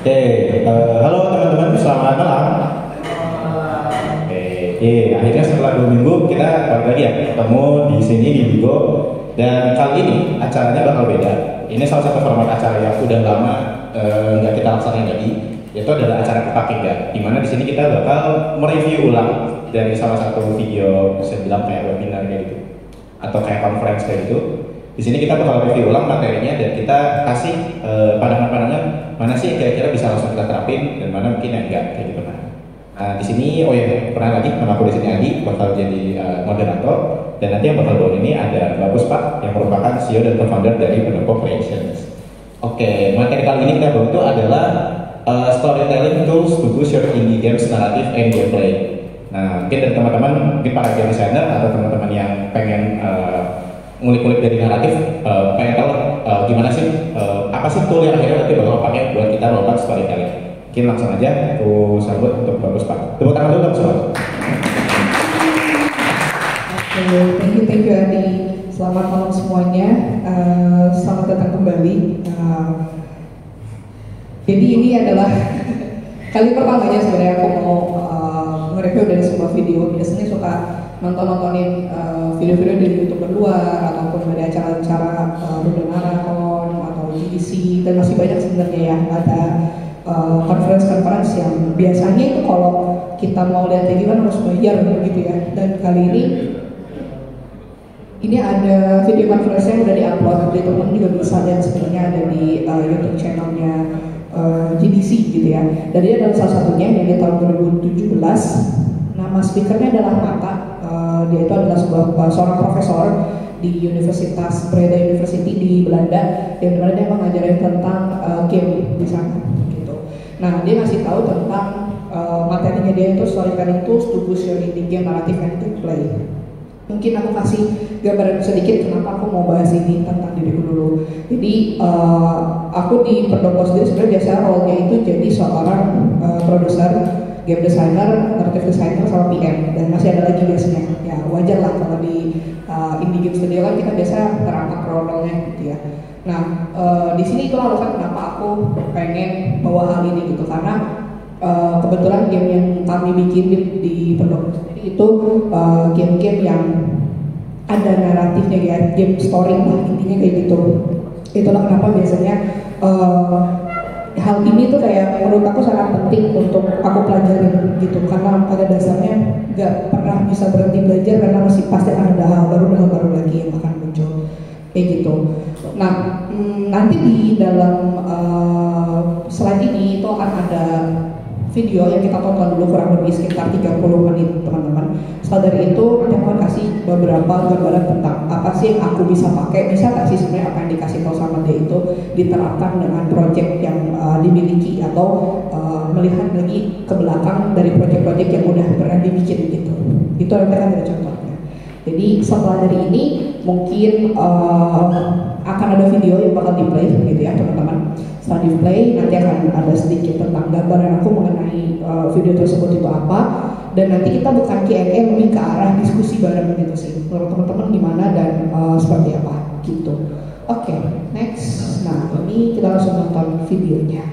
Oke, halo teman-teman, selamat malam. Akhirnya setelah 2 minggu kita balik lagi ya ketemu di sini di Bigo. Dan kali ini acaranya bakal beda. Ini salah satu format acara yang udah lama nggak kita laksanain lagi, yaitu adalah acara kepakai nggak. Dimana di sini kita bakal mereview ulang dari salah satu video, bisa bilang kayak webinar kayak gitu, atau kayak conference kayak gitu. Di sini kita bakal review ulang materinya dan kita kasih pandangan-pandangan mana sih kira-kira bisa langsung kita terapin dan mana mungkin yang enggak kayak gitu kan. Nah, di sini pernah lagi nama aku di sini Adi bakal jadi moderator, dan nanti yang bakal bawa ini ada Mbak Puspa yang merupakan CEO dan co-founder dari Pendopo Creations. Oke, materi kali ini kita bawa itu adalah storytelling tools to boost your indie games narrative and gameplay. Nah, mungkin dari teman-teman, mungkin para game designer atau teman-teman yang pengen ngulik-ngulik dari naratif, pengen tahu gimana sih, apa sih tool yang akhirnya nanti bakal pakai buat kita melakukan storytelling. Mungkin langsung aja aku sambut untuk Bagus Pak. Tepuk tangan dulu dong semua. Thank you Adi. Selamat malam semuanya. Selamat datang kembali. Jadi ini adalah kali pertamanya sebenarnya aku mau nge-review dari sebuah video. Biasanya suka nontonin video-video dari YouTube luar ataupun dari acara-acara Ruda Marathon atau GDC, dan masih banyak sebenarnya ya, ada conference yang biasanya itu kalau kita mau lihat kayak gimana harus bayar gitu ya. Dan kali ini ada video conference yang udah diupload, jadi teman-teman juga bisa lihat sebenarnya ada di YouTube channelnya GDC gitu ya. Dan ini adalah salah satunya yang di tahun 2017. Nama speakernya adalah Mata. Dia itu adalah seorang profesor di Universitas Breda University di Belanda, yang dimana dia mengajarin tentang game di sana gitu. Nah, dia ngasih tahu tentang materinya dia itu storytelling tools to boost your indie game narrative and gameplay. Mungkin aku kasih gambaran sedikit kenapa aku mau bahas ini tentang diriku dulu. Jadi aku di Pendopo sendiri sebenarnya biasa role-nya itu jadi seorang produser, game designer, narrative designer, sama PM, dan masih ada lagi biasanya. Ya wajar lah kalau di indie game studio kan kita biasa terangkat role-nya gitu ya. Nah, di sini itu alasan kenapa aku pengen bawa hal ini gitu, karena kebetulan game yang kami bikin di Pendopo sendiri itu game-game yang ada naratifnya ya, game story lah intinya kayak gitu. Itulah kenapa biasanya hal ini tuh kayak menurut aku sangat penting untuk aku pelajarin gitu, karena pada dasarnya nggak pernah bisa berhenti belajar karena masih pasti akan ada hal baru lagi yang akan muncul kayak gitu. Nah, nanti di dalam slide ini itu akan ada video yang kita tonton dulu kurang lebih sekitar 30 menit teman-teman. Setelah dari itu nanti aku akan kasih beberapa gambaran tentang apa sih yang aku bisa pakai, bisa nggak sih sebenarnya apa yang dikasih tahu sama dia itu diterapkan dengan project yang dimiliki, atau melihat lagi ke belakang dari project-project yang udah pernah dibikin gitu. Itu nanti akan ada contohnya. Jadi setelah dari ini mungkin akan ada video yang bakal di-play gitu ya teman-teman. Setelah di-play nanti akan ada sedikit tentang gambaran aku mengenai video tersebut itu apa, dan nanti kita bukan Q&A, lebih ke arah diskusi bareng gitu sih. Menurut teman-teman gimana dan seperti apa gitu. Oke, next. Nah, ini kita langsung nonton videonya.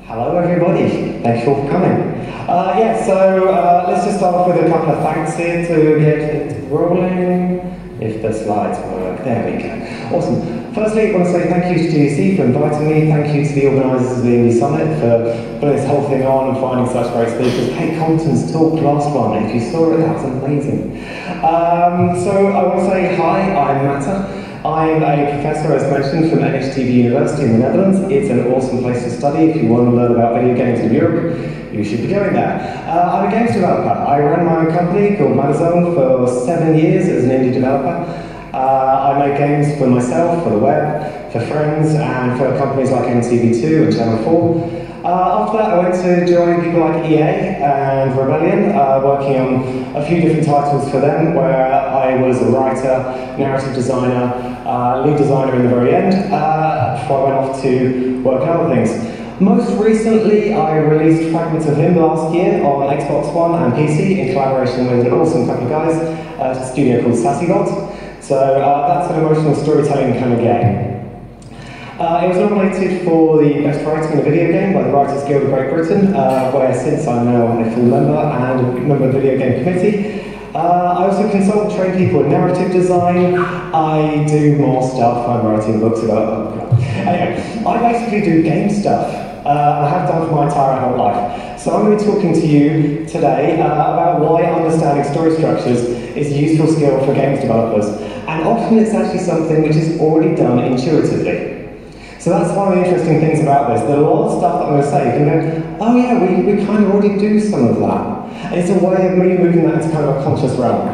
Hello everybody, thanks for coming. Let's just start off with a couple of thanks here to get it rolling. If the slides work, there we go. Awesome. Firstly, I want to say thank you to GDC for inviting me. Thank you to the organisers of the Indie Summit for putting this whole thing on and finding such great speakers. Kate Compton's talk last one, if you saw it, that was amazing. So I want to say hi, I'm Matta. I'm a professor, as mentioned, from NHTV University in the Netherlands. It's an awesome place to study. If you want to learn about video games in Europe, you should be going there. I'm a games developer. I ran my own company called Matazone for 7 years as an indie developer. I make games for myself, for the web, for friends, and for companies like NTV2 and Channel 4. After that, I went to join people like EA and Rebellion, working on a few different titles for them, where I was a writer, narrative designer, lead designer in the very end, before I went off to work on other things. Most recently, I released Fragments of Him last year on Xbox One and PC in collaboration with an awesome couple of guys at a studio called Sassybot. So that's an emotional storytelling kind of game. It was nominated for the Best Writing in a Video Game by the Writers Guild of Great Britain, where since I'm now a full member and a member of the Video Game Committee. I also consult and train people in narrative design. I do more stuff. I'm writing books about... Anyway, I basically do game stuff. I have done for my entire adult life. So I'm going to be talking to you today about why understanding story structures is a useful skill for games developers. And often it's actually something which is already done intuitively. So that's one of the interesting things about this. There are a lot of stuff that I'm going to say. You can go, oh yeah, we kind of already do some of that. And it's a way of me moving that into kind of a conscious realm.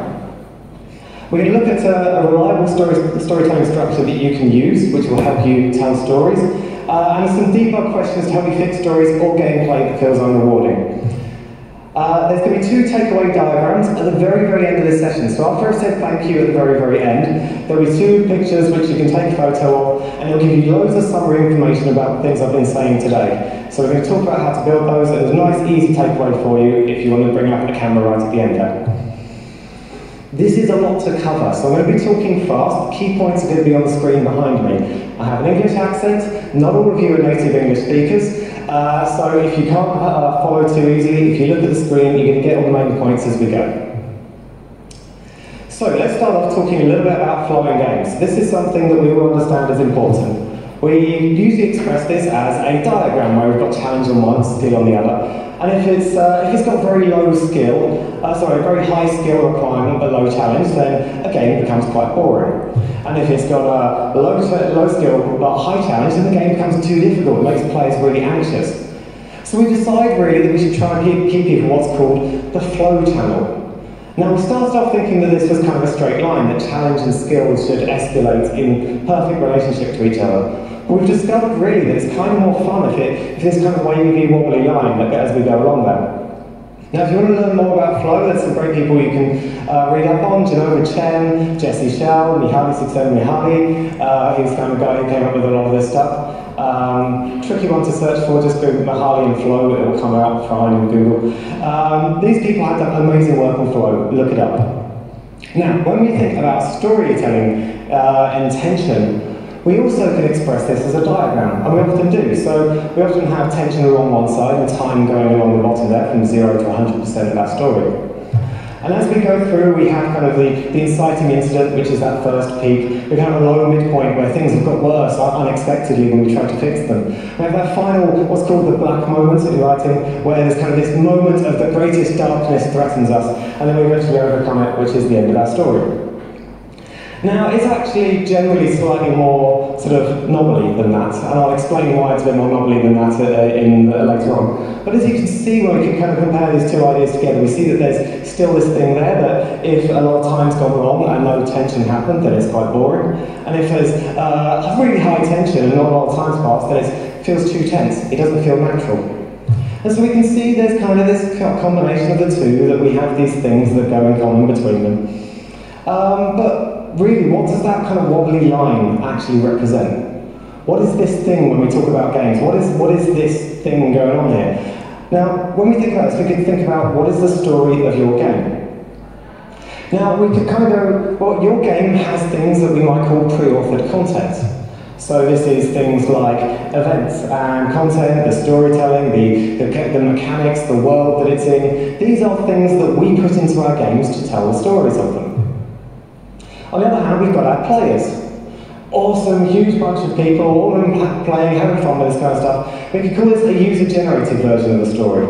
We're going to look at a reliable storytelling structure that you can use, which will help you tell stories, and some debug questions to help you fix stories or gameplay that feels unrewarding. There's going to be 2 takeaway diagrams at the very, very end of this session. So after I've said thank you at the very, very end, there'll be 2 pictures which you can take a photo of, and it'll give you loads of summary information about the things I've been saying today. So we're going to talk about how to build those, and there's a nice, easy takeaway for you if you want to bring up the camera right at the end there. This is a lot to cover, so I'm going to be talking fast. Key points are going to be on the screen behind me. I have an English accent. Not all of you are native English speakers, so if you can't follow too easily, if you look at the screen, you're going to get all the main points as we go. So let's start off talking a little bit about flowing games. This is something that we all understand is important. We usually express this as a diagram where we've got challenge on one, skill on the other. And if it's got very low skill, very high skill requirement but low challenge, then a game becomes quite boring. And if it's got a low skill but high challenge, then the game becomes too difficult. It makes players really anxious. So we decide really that we should try and keep people what's called the flow channel. Now we started off thinking that this was kind of a straight line, that challenge and skill should escalate in perfect relationship to each other. But we've discovered really that it's kind of more fun if it's kind of wavy, wobbly line as we go along there. Now if you want to learn more about flow, there's some great people you can read up on. Genova Chen, Jesse Shell, Mihaly Csikszentmihalyi. He's kind of the guy who came up with a lot of this stuff. Tricky one to search for, just Google Mihaly and flow, it will come out fine in Google. These people have done amazing work on flow, look it up. Now, when we think about storytelling intention, we also can express this as a diagram, and we often do. So we often have tension along one side and time going along the bottom there from 0 to 100% of that story. And as we go through, we have kind of the inciting incident, which is that first peak. We have a low midpoint where things have got worse unexpectedly when we try to fix them. We have that final, what's called the black moment in writing, where there's kind of this moment of the greatest darkness threatens us, and then we eventually overcome it, which is the end of our story. Now, it's actually generally slightly more sort of knobbly than that, and I'll explain why it's a bit more knobbly than that later on. But as you can see, when we can kind of compare these 2 ideas together, we see that there's still this thing there that if a lot of time's gone wrong and no tension happened, then it's quite boring. And if there's really high tension and not a lot of time's passed, then it feels too tense. It doesn't feel natural. And so we can see there's kind of this combination of the 2, that we have these things that go in common between them. But really, what does that kind of wobbly line actually represent? What is this thing when we talk about games? What is this thing going on here? Now, when we think about this, we can think about what is the story of your game. Now, we could kind of go, well, your game has things that we might call pre-authored content. So this is things like events and content, the storytelling, the mechanics, the world that it's in. These are things that we put into our games to tell the stories of them. On the other hand, we've got our players. Awesome, huge bunch of people, all of them playing, having fun with this kind of stuff. We could call this a user-generated version of the story.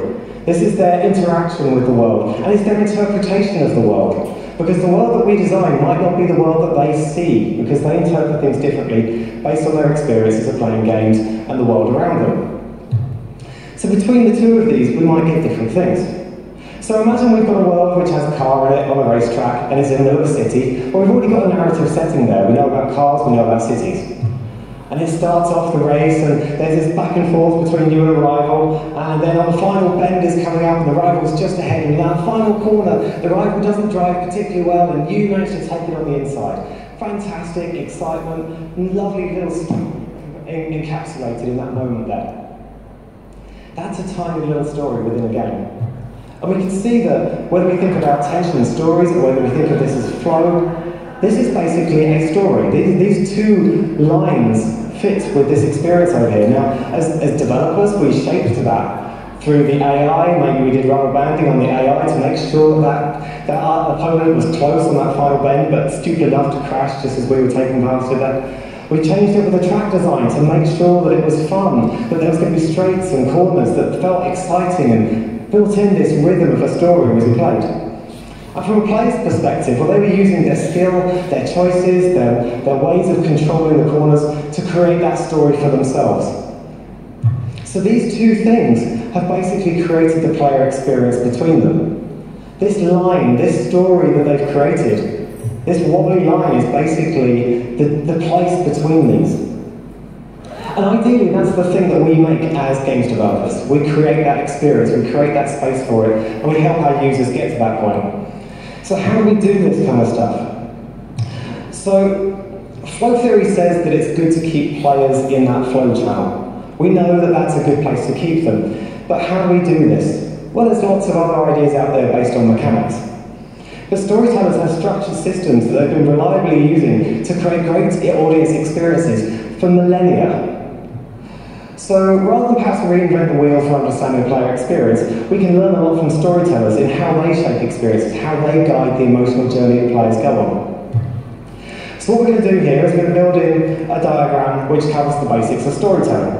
This is their interaction with the world, and it's their interpretation of the world. Because the world that we design might not be the world that they see, because they interpret things differently based on their experiences of playing games and the world around them. So between the 2 of these, we might get different things. So imagine we've got a world which has a car in it on a racetrack and is in the middle of a city. Well, we've already got a narrative setting there. We know about cars, we know about cities. And it starts off the race, and there's this back and forth between you and a rival, and then on the final bend is coming up, and the rival's just ahead, and in that final corner, the rival doesn't drive particularly well, and you manage to take it on the inside. Fantastic excitement, lovely little stuff encapsulated in that moment there. That's a tiny little story within a game. And we can see that whether we think about tension and stories, or whether we think of this as flow, this is basically a story. These two lines fit with this experience over here. Now, as developers, we shaped that through the AI. Maybe we did rubber banding on the AI to make sure that our opponent was close on that final bend, but stupid enough to crash just as we were taking advantage of that. We changed it with the track design to make sure that it was fun, that there was going to be straights and corners that felt exciting and built in this rhythm of a story as we played. And from a player's perspective, well, they were using their skill, their choices, their ways of controlling the corners to create that story for themselves. So these two things have basically created the player experience between them. This line, this story that they've created, this wobbly line is basically the place between these. And ideally, that's the thing that we make as games developers. We create that experience, we create that space for it, and we help our users get to that point. So how do we do this kind of stuff? So, flow theory says that it's good to keep players in that flow channel. We know that that's a good place to keep them. But how do we do this? Well, there's lots of other ideas out there based on mechanics. But storytellers have structured systems that they've been reliably using to create great audience experiences for millennia. So rather than perhaps reinvent the wheel for understanding the player experience, we can learn a lot from storytellers in how they shape experiences, how they guide the emotional journey that players go on. So what we're going to do here is we're going to build in a diagram which covers the basics of storytelling.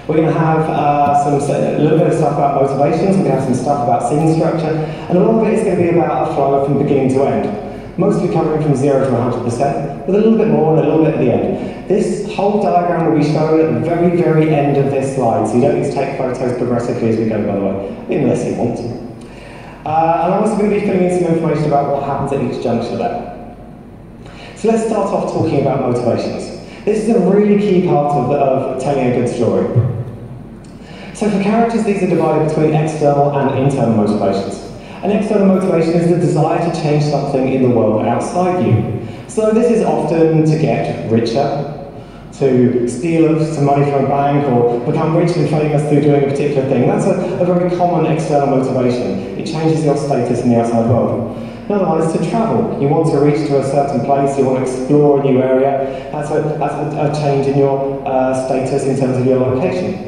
We're going to have a little bit of stuff about motivations, we're going to have some stuff about scene structure, and a lot of it is going to be about a flow from beginning to end. Mostly covering from 0 to 100%, with a little bit more and a little bit at the end. This whole diagram will be shown at the very, very end of this slide, so you don't need to take photos progressively as we go, by the way, unless you want to. And I'm also going to be filling in some information about what happens at each juncture there. So let's start off talking about motivations. This is a really key part of telling a good story. So for characters, these are divided between external and internal motivations. An external motivation is the desire to change something in the world outside you. So this is often to get richer, to steal some money from a bank, or become rich and famous through doing a particular thing. That's a very common external motivation. It changes your status in the outside world. Another one is to travel. You want to reach to a certain place, you want to explore a new area. That's a change in your status in terms of your location.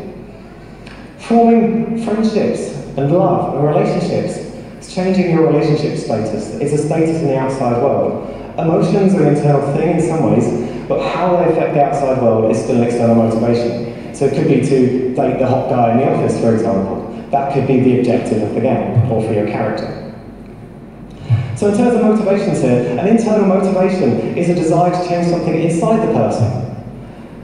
Forming friendships and love and relationships. It's changing your relationship status. It's a status in the outside world. Emotions are an internal thing in some ways, but how they affect the outside world is still an external motivation. So it could be to date the hot guy in the office, for example. That could be the objective of the game, or for your character. So in terms of motivations here, an internal motivation is a desire to change something inside the person.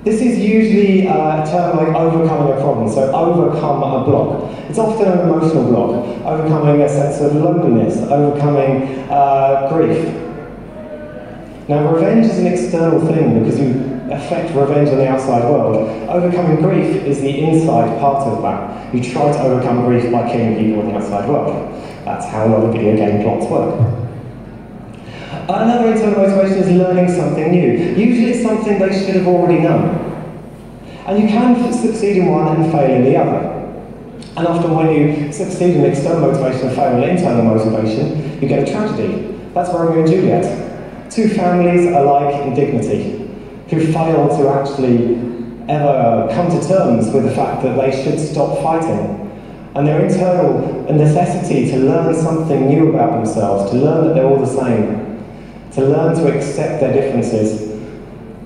This is usually a term like overcoming a problem, so overcome a block. It's often an emotional block, overcoming a sense of loneliness, overcoming grief. Now revenge is an external thing because you affect revenge on the outside world. Overcoming grief is the inside part of that. You try to overcome grief by killing people in the outside world. That's how a lot of video game plots work. Another internal motivation is learning something new. Usually it's something they should have already known. And you can succeed in one and fail in the other. And often when you succeed in external motivation and fail in internal motivation, you get a tragedy. That's Romeo and Juliet. Two families alike in dignity, who fail to actually ever come to terms with the fact that they should stop fighting. And their internal necessity to learn something new about themselves, to learn that they're all the same, to learn to accept their differences,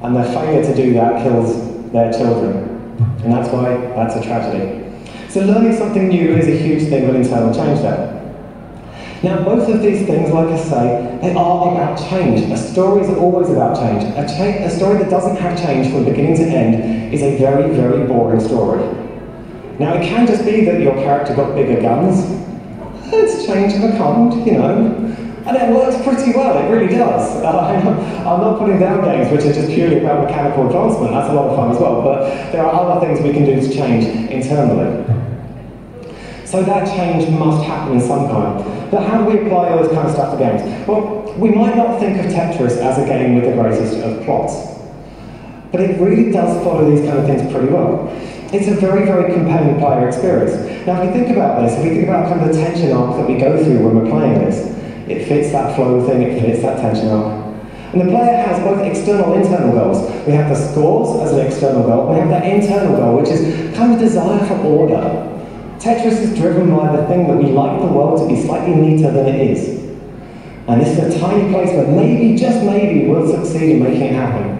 and their failure to do that kills their children. And that's why that's a tragedy. So learning something new is a huge thing with internal change there. Now both of these things, like I say, they are about change. A story is always about change. A story that doesn't have change from beginning to end is a very, very boring story. Now it can just be that your character got bigger guns. It's change of a kind, you know. And it works pretty well, it really does. I'm not putting down games which are just purely about mechanical advancement, that's a lot of fun as well, but there are other things we can do to change internally. So that change must happen in some kind. But how do we apply all this kind of stuff to games? Well, we might not think of Tetris as a game with the greatest of plots, but it really does follow these kind of things pretty well. It's a very, very compelling player experience. Now, if you think about this, if we think about kind of the tension arc that we go through when we're playing this, it fits that flow thing, it fits that tension arc. And the player has both external and internal goals. We have the scores as an external goal, we have that internal goal, which is kind of desire for order. Tetris is driven by the thing that we like the world to be slightly neater than it is. And this is a tiny place where maybe, just maybe, we'll succeed in making it happen.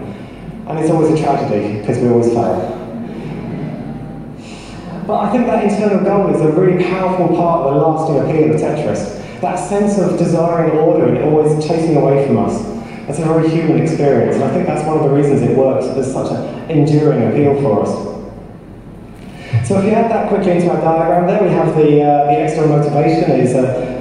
And it's always a tragedy, because we always fail. But I think that internal goal is a really powerful part of the lasting appeal of Tetris. That sense of desiring order and always chasing away from us. It's a very human experience, and I think that's one of the reasons it works. There's such an enduring appeal for us. So if you add that quickly into our diagram there, we have the external motivation is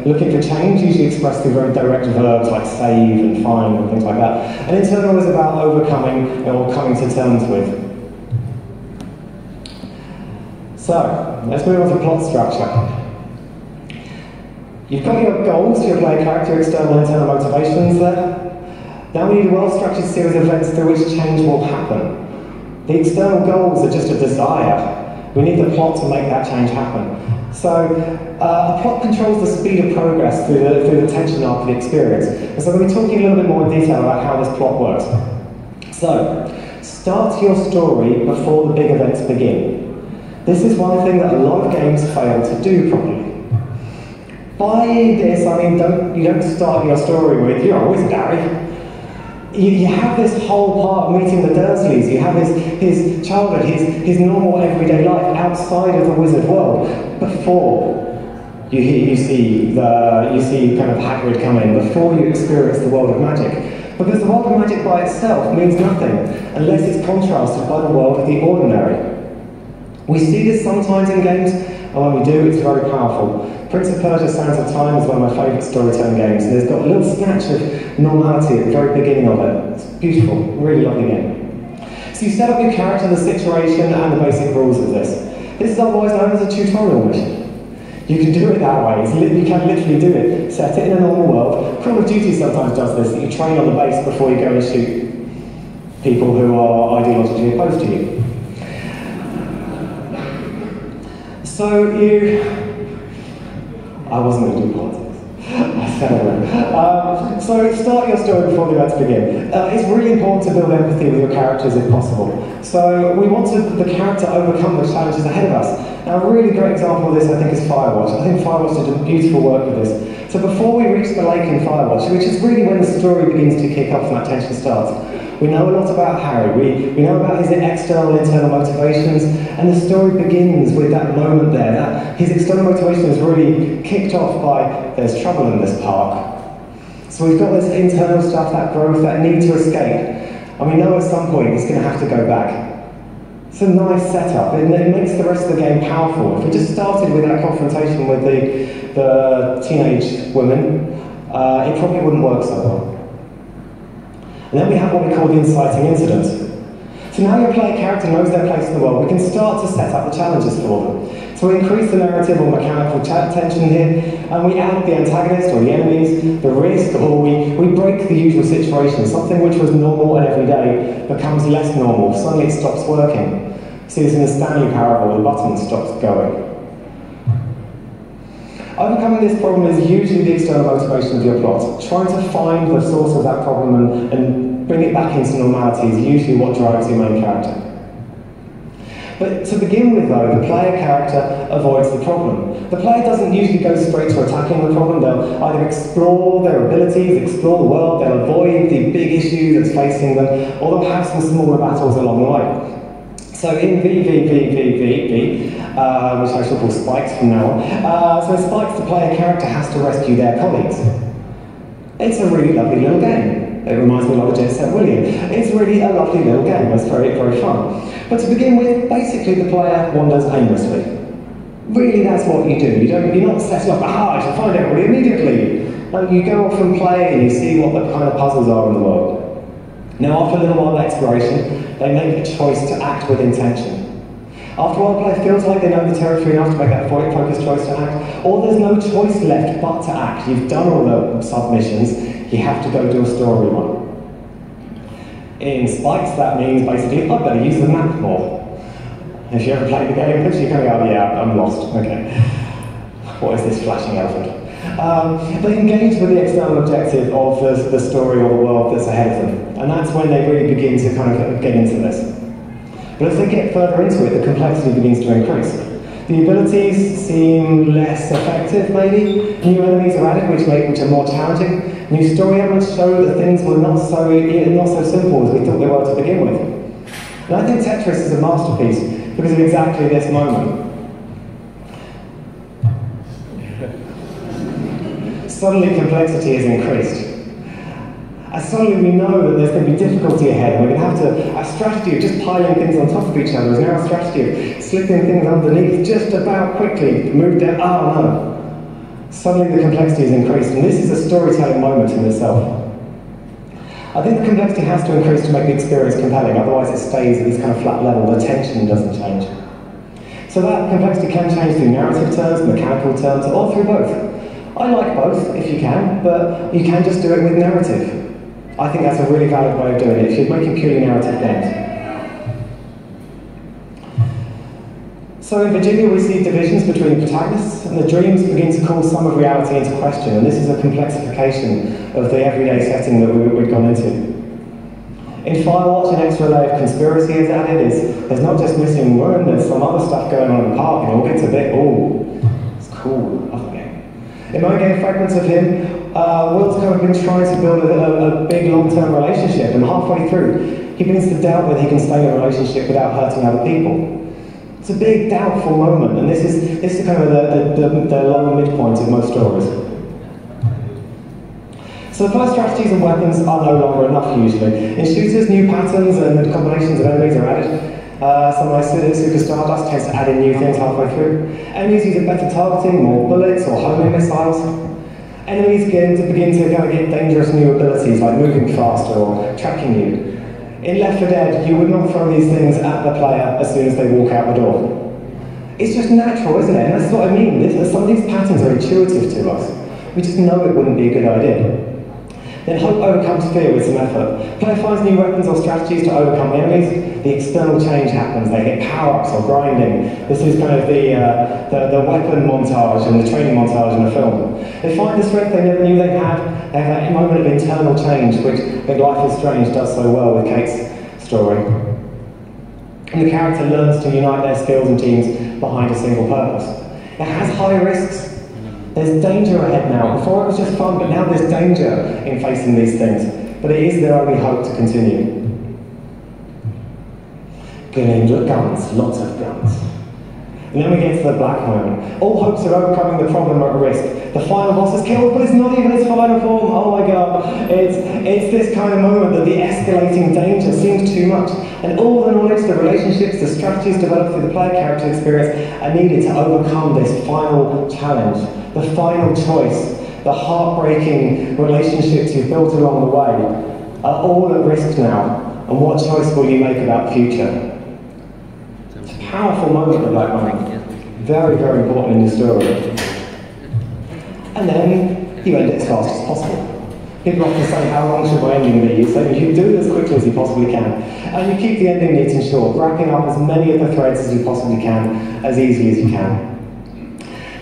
looking for change, usually expressed through very direct verbs like save and find and things like that. And internal is about overcoming or coming to terms with. So, let's move on to plot structure. You've got your goals for your player character, external and internal motivations there. Now we need a well-structured series of events through which change will happen. The external goals are just a desire. We need the plot to make that change happen. So, a plot controls the speed of progress through the tension arc of the experience. And so we're going to be talking a little bit more in detail about how this plot works. So, start your story before the big events begin. This is one thing that a lot of games fail to do properly. By this, I mean, you don't start your story with, you're a wizard, Harry. You have this whole part of meeting the Dursleys, you have his childhood, his normal everyday life outside of the wizard world, before you see kind of Hagrid come in, before you experience the world of magic. Because the world of magic by itself means nothing, unless it's contrasted by the world of the ordinary. We see this sometimes in games, and when we do, it's very powerful. Prince of Persia: Sands of Time is one of my favourite storytelling games, and there's got a little snatch of normality at the very beginning of it. It's beautiful, really lovely game. So you set up your character, the situation, and the basic rules of this. This is otherwise known as a tutorial mission. You can do it that way, you can literally do it. Set it in a normal world. Call of Duty sometimes does this, that you train on the base before you go and shoot people who are ideologically opposed to you. So I wasn't going to do politics. I said it. So start your story before the events begin. It's really important to build empathy with your characters if possible. So we want the character to overcome the challenges ahead of us. Now a really great example of this I think is Firewatch. I think Firewatch did beautiful work with this. So before we reach the lake in Firewatch, which is really when the story begins to kick off and that tension starts, we know a lot about Harry, we know about his external and internal motivations, and the story begins with that moment there, that his external motivation is really kicked off by, there's trouble in this park. So we've got this internal stuff, that growth, that need to escape, and we know at some point he's going to have to go back. It's a nice setup, and it makes the rest of the game powerful. If we just started with that confrontation with the teenage women, it probably wouldn't work so well. And then we have what we call the inciting incident. So now your player character knows their place in the world, we can start to set up the challenges for them. So we increase the narrative or mechanical tension here, and we add the antagonist or the enemies, the risk, or we break the usual situation. Something which was normal and everyday becomes less normal, suddenly it stops working. See this in the Stanley Parable, the button stops going. Overcoming this problem is usually the external motivation of your plot. Trying to find the source of that problem and bring it back into normality is usually what drives your main character. But to begin with though, the player character avoids the problem. The player doesn't usually go straight to attacking the problem. They'll either explore their abilities, explore the world, they'll avoid the big issue that's facing them, or they'll have some smaller battles along the way. So in VVVVVV, which I shall call Spikes from now on, so Spikes, the player character, has to rescue their colleagues. It's a really lovely little game. It reminds me a lot of Jet Set William. It's really a lovely little game. It's very, very fun. But to begin with, basically the player wanders aimlessly. Really, that's what you do. You're not setting up, I should find everybody immediately. You go off and play and you see what the kind of puzzles are in the world. Now, after a little while of exploration, they make a choice to act with intention. After a while, the player feels like they know the territory enough to make that focused choice to act, or there's no choice left but to act. You've done all the submissions, you have to go do a story one. In Spikes, that means basically, I better use the map more. If you ever played the game, you're going to go, yeah, I'm lost, okay. What is this flashing elephant? They engage with the external objective of the story or the world that's ahead of them. And that's when they really begin to kind of get into this. But as they get further into it, the complexity begins to increase. The abilities seem less effective, maybe. New enemies are added, which are more challenging. New story elements show that things were not so simple as we thought they were to begin with. And I think Tetris is a masterpiece because of exactly this moment. Suddenly complexity has increased. And suddenly we know that there's going to be difficulty ahead, and we're going to have to, our strategy of just piling things on top of each other is now a strategy of slipping things underneath just about quickly, move down, oh no. Suddenly the complexity has increased, and this is a storytelling moment in itself. I think the complexity has to increase to make the experience compelling, otherwise it stays at this kind of flat level, the tension doesn't change. So that complexity can change through narrative terms, mechanical terms, or through both. I like both, if you can, but you can just do it with narrative. I think that's a really valid way of doing it, if you're making purely narrative games. So in Virginia we see divisions between protagonists, and the dreams begin to call some of reality into question, and this is a complexification of the everyday setting that we've gone into. In Firewatch, an extra layer of conspiracy is added. There's not just missing Warren, there's some other stuff going on in the park, and it all gets a bit, ooh, it's cool. In my game, Fragments of Him, Will's kind of been trying to build a big long-term relationship, and halfway through, he begins to doubt whether he can stay in a relationship without hurting other people. It's a big, doubtful moment, and this is kind of the low midpoint of most stories. So the first strategies and weapons are no longer enough, usually. In shooters, new patterns and combinations of enemies are added. Something like Super Stardust tends to add in new things halfway through. Enemies use better targeting, more bullets or homing missiles. Enemies begin to kind of get dangerous new abilities like moving faster or tracking you. In Left 4 Dead, you would not throw these things at the player as soon as they walk out the door. It's just natural, isn't it? And that's what I mean. Some of these patterns are intuitive to us. We just know it wouldn't be a good idea. Then hope overcomes fear with some effort. Player finds new weapons or strategies to overcome the enemies. The external change happens. They get power-ups or grinding. This is kind of the weapon montage and the training montage in the film. They find the strength they never knew they had. They have that moment of internal change, which I think Life is Strange does so well with Kate's story. And the character learns to unite their skills and teams behind a single purpose. It has high risks. There's danger ahead now. Before it was just fun, but now there's danger in facing these things. But it is their only hope to continue. Guns, lots of guns. And then we get to the black moment. All hopes of overcoming the problem are at risk. The final boss is killed, but it's not even its final form. Oh my god. It's this kind of moment that the escalating danger seems too much. And all the knowledge, the relationships, the strategies developed through the player character experience are needed to overcome this final challenge. The final choice, the heartbreaking relationships you've built along the way are all at risk now. And what choice will you make about the future? It's a powerful moment, the black moment. Very, very important in the story. And then you end it as fast as possible. People often say, how long should my ending be? You say, you do it as quickly as you possibly can. And you keep the ending neat and short, wrapping up as many of the threads as you possibly can, as easily as you can.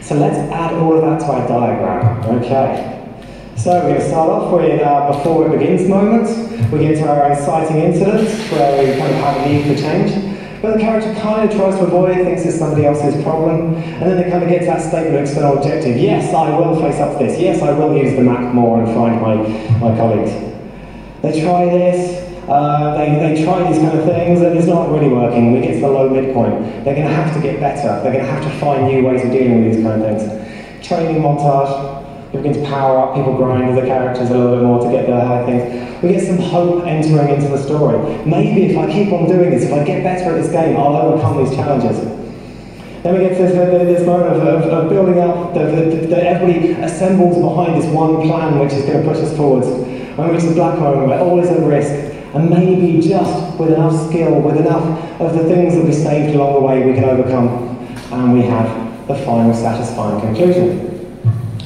So let's add all of that to our diagram. Okay. So we're going to start off with before it begins moments. We get to our inciting incidents, where we kind of have a need for change. But the character kind of tries to avoid it, thinks it's somebody else's problem, and then they kind of get to that statement of external objective. Yes, I will face up to this. Yes, I will use the map more and find my colleagues. They try this. They try these kind of things, and it's not really working. We get to the low midpoint. They're going to have to get better. They're going to have to find new ways of dealing with these kind of things. Training montage. People begin to power up, people grind the characters a little bit more to get their high things. We get some hope entering into the story. Maybe if I keep on doing this, if I get better at this game, I'll overcome these challenges. Then we get to this moment of building up, that everybody assembles behind this one plan which is going to push us forwards. When we reach the black moment where all is at risk, and maybe just with enough skill, with enough of the things that we saved along the way, we can overcome, and we have the final satisfying conclusion.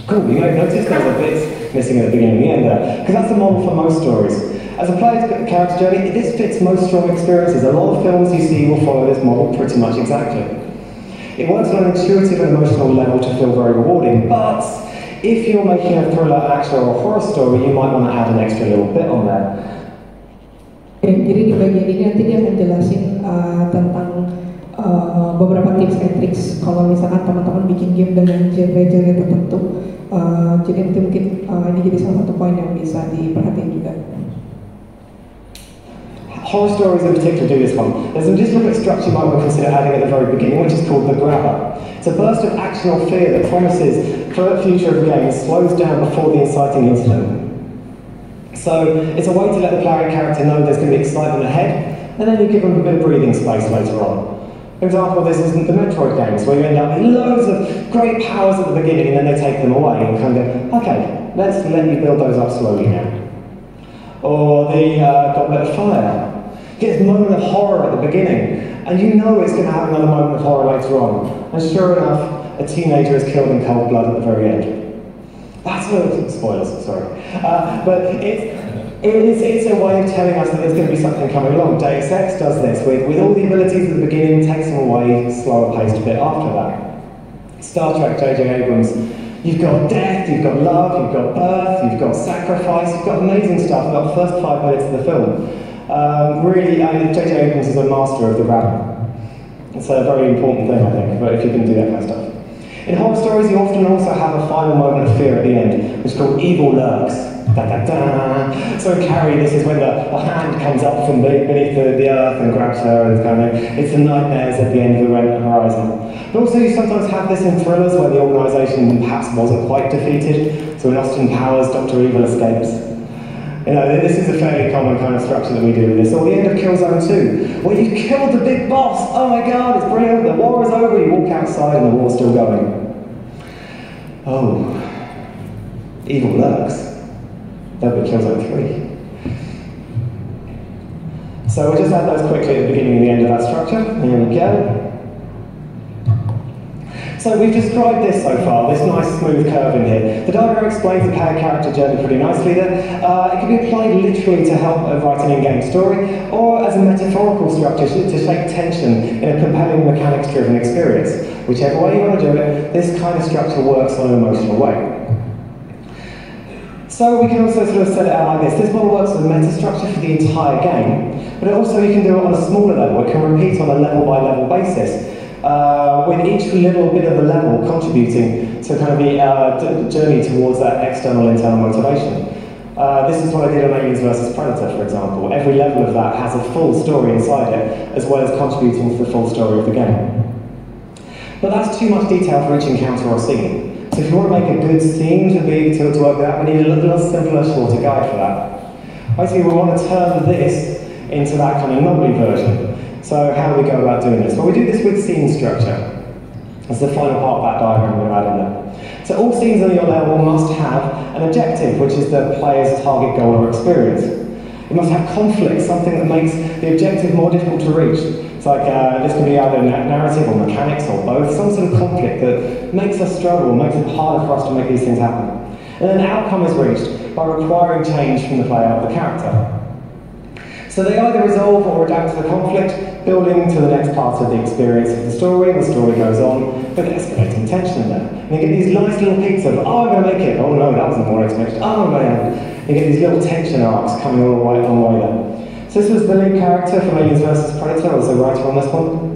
Cool, you might notice there's a bit missing at the beginning and the end there, because that's the model for most stories. As a player's character journey, this fits most strong experiences. A lot of films you see will follow this model pretty much exactly. It works on an intuitive and emotional level to feel very rewarding, but if you're making a thriller, action, or a horror story, you might want to add an extra little bit on there. Jadi di bagian ini nanti dia akan jelasin tentang beberapa tips and tricks kalau misalkan teman-teman bikin game dengan genre-genre tertentu. Jadi nanti mungkin ini jadi salah satu poin yang bisa diperhatiin juga. Horror stories in particular do this one. There's a different structure you might want to consider adding at the very beginning, which is called the grabber. It's a burst of action or fear that promises for the future of the game, slows down before the inciting incident. So it's a way to let the player character know there's going to be excitement ahead, and then you give them a bit of breathing space later on. For example, this isn't the Metroid games, where you end up with loads of great powers at the beginning, and then they take them away, and kind of go, okay, let's let you build those up slowly now. Or the Goblet of Fire. Gets a moment of horror at the beginning, and you know it's going to have another moment of horror later on. And sure enough, a teenager is killed in cold blood at the very end. That's spoilers, sorry. But it's a way of telling us that there's going to be something coming along. Deus Ex does this with all the abilities at the beginning, takes them away, slower paced a bit after that. Star Trek, J.J. Abrams, you've got death, you've got love, you've got birth, you've got sacrifice, you've got amazing stuff about the first 5 minutes of the film. Really, J.J. Abrams is a master of the grabber. It's a very important thing, I think, but if you can do that kind of stuff. In horror stories, you often also have a final moment of fear at the end, which is called evil lurks. Da, da, da. So in Carrie, this is when the hand comes up from beneath the earth and grabs her, and kind of, it's the nightmares at the end of the horizon. But also you sometimes have this in thrillers where the organisation perhaps wasn't quite defeated, so in Austin Powers, Dr. Evil escapes. You know, this is a fairly common kind of structure that we do with this. Or the end of Killzone 2, where you've killed the big boss. Oh my god, it's brilliant, the war is over, you walk outside and the war's still going. Oh, evil lurks. That'll be Killzone 3. So we'll just add those quickly at the beginning and the end of that structure. Here we go. So we've described this so far, this nice smooth curve in here. The diagram explains the player character journey pretty nicely there. It can be applied literally to help write an in-game story, or as a metaphorical structure to shape tension in a compelling mechanics-driven experience. Whichever way you want to do it, this kind of structure works on an emotional way. So we can also sort of set it out like this. This model works as a meta-structure for the entire game, but also you can do it on a smaller level. It can repeat on a level-by-level basis. With each little bit of the level contributing to kind of the journey towards that external internal motivation. This is what I did on Aliens vs Predator, for example. Every level of that has a full story inside it, as well as contributing to the full story of the game. But that's too much detail for each encounter or scene. So if you want to make a good scene to work that out, we need a little simpler, shorter guide for that. Basically, we want to turn this into that kind of knobbly version. So how do we go about doing this? Well, we do this with scene structure. That's the final part of that diagram we're going to add in there. So all scenes on your level must have an objective, which is the player's target goal or experience. It must have conflict, something that makes the objective more difficult to reach. It's like, this can be either narrative or mechanics or both, some sort of conflict that makes us struggle, makes it harder for us to make these things happen. And then the outcome is reached by requiring change from the player or the character. So they either resolve or adapt to the conflict, building to the next part of the experience of the story, and the story goes on with escalating tension in there. And you get these nice little peaks of, oh, I'm going to make it, oh no, that wasn't what I expected, oh man. You get these little tension arcs coming all the way there. So this was the lead character from Aliens vs Predator, I was the writer on this one.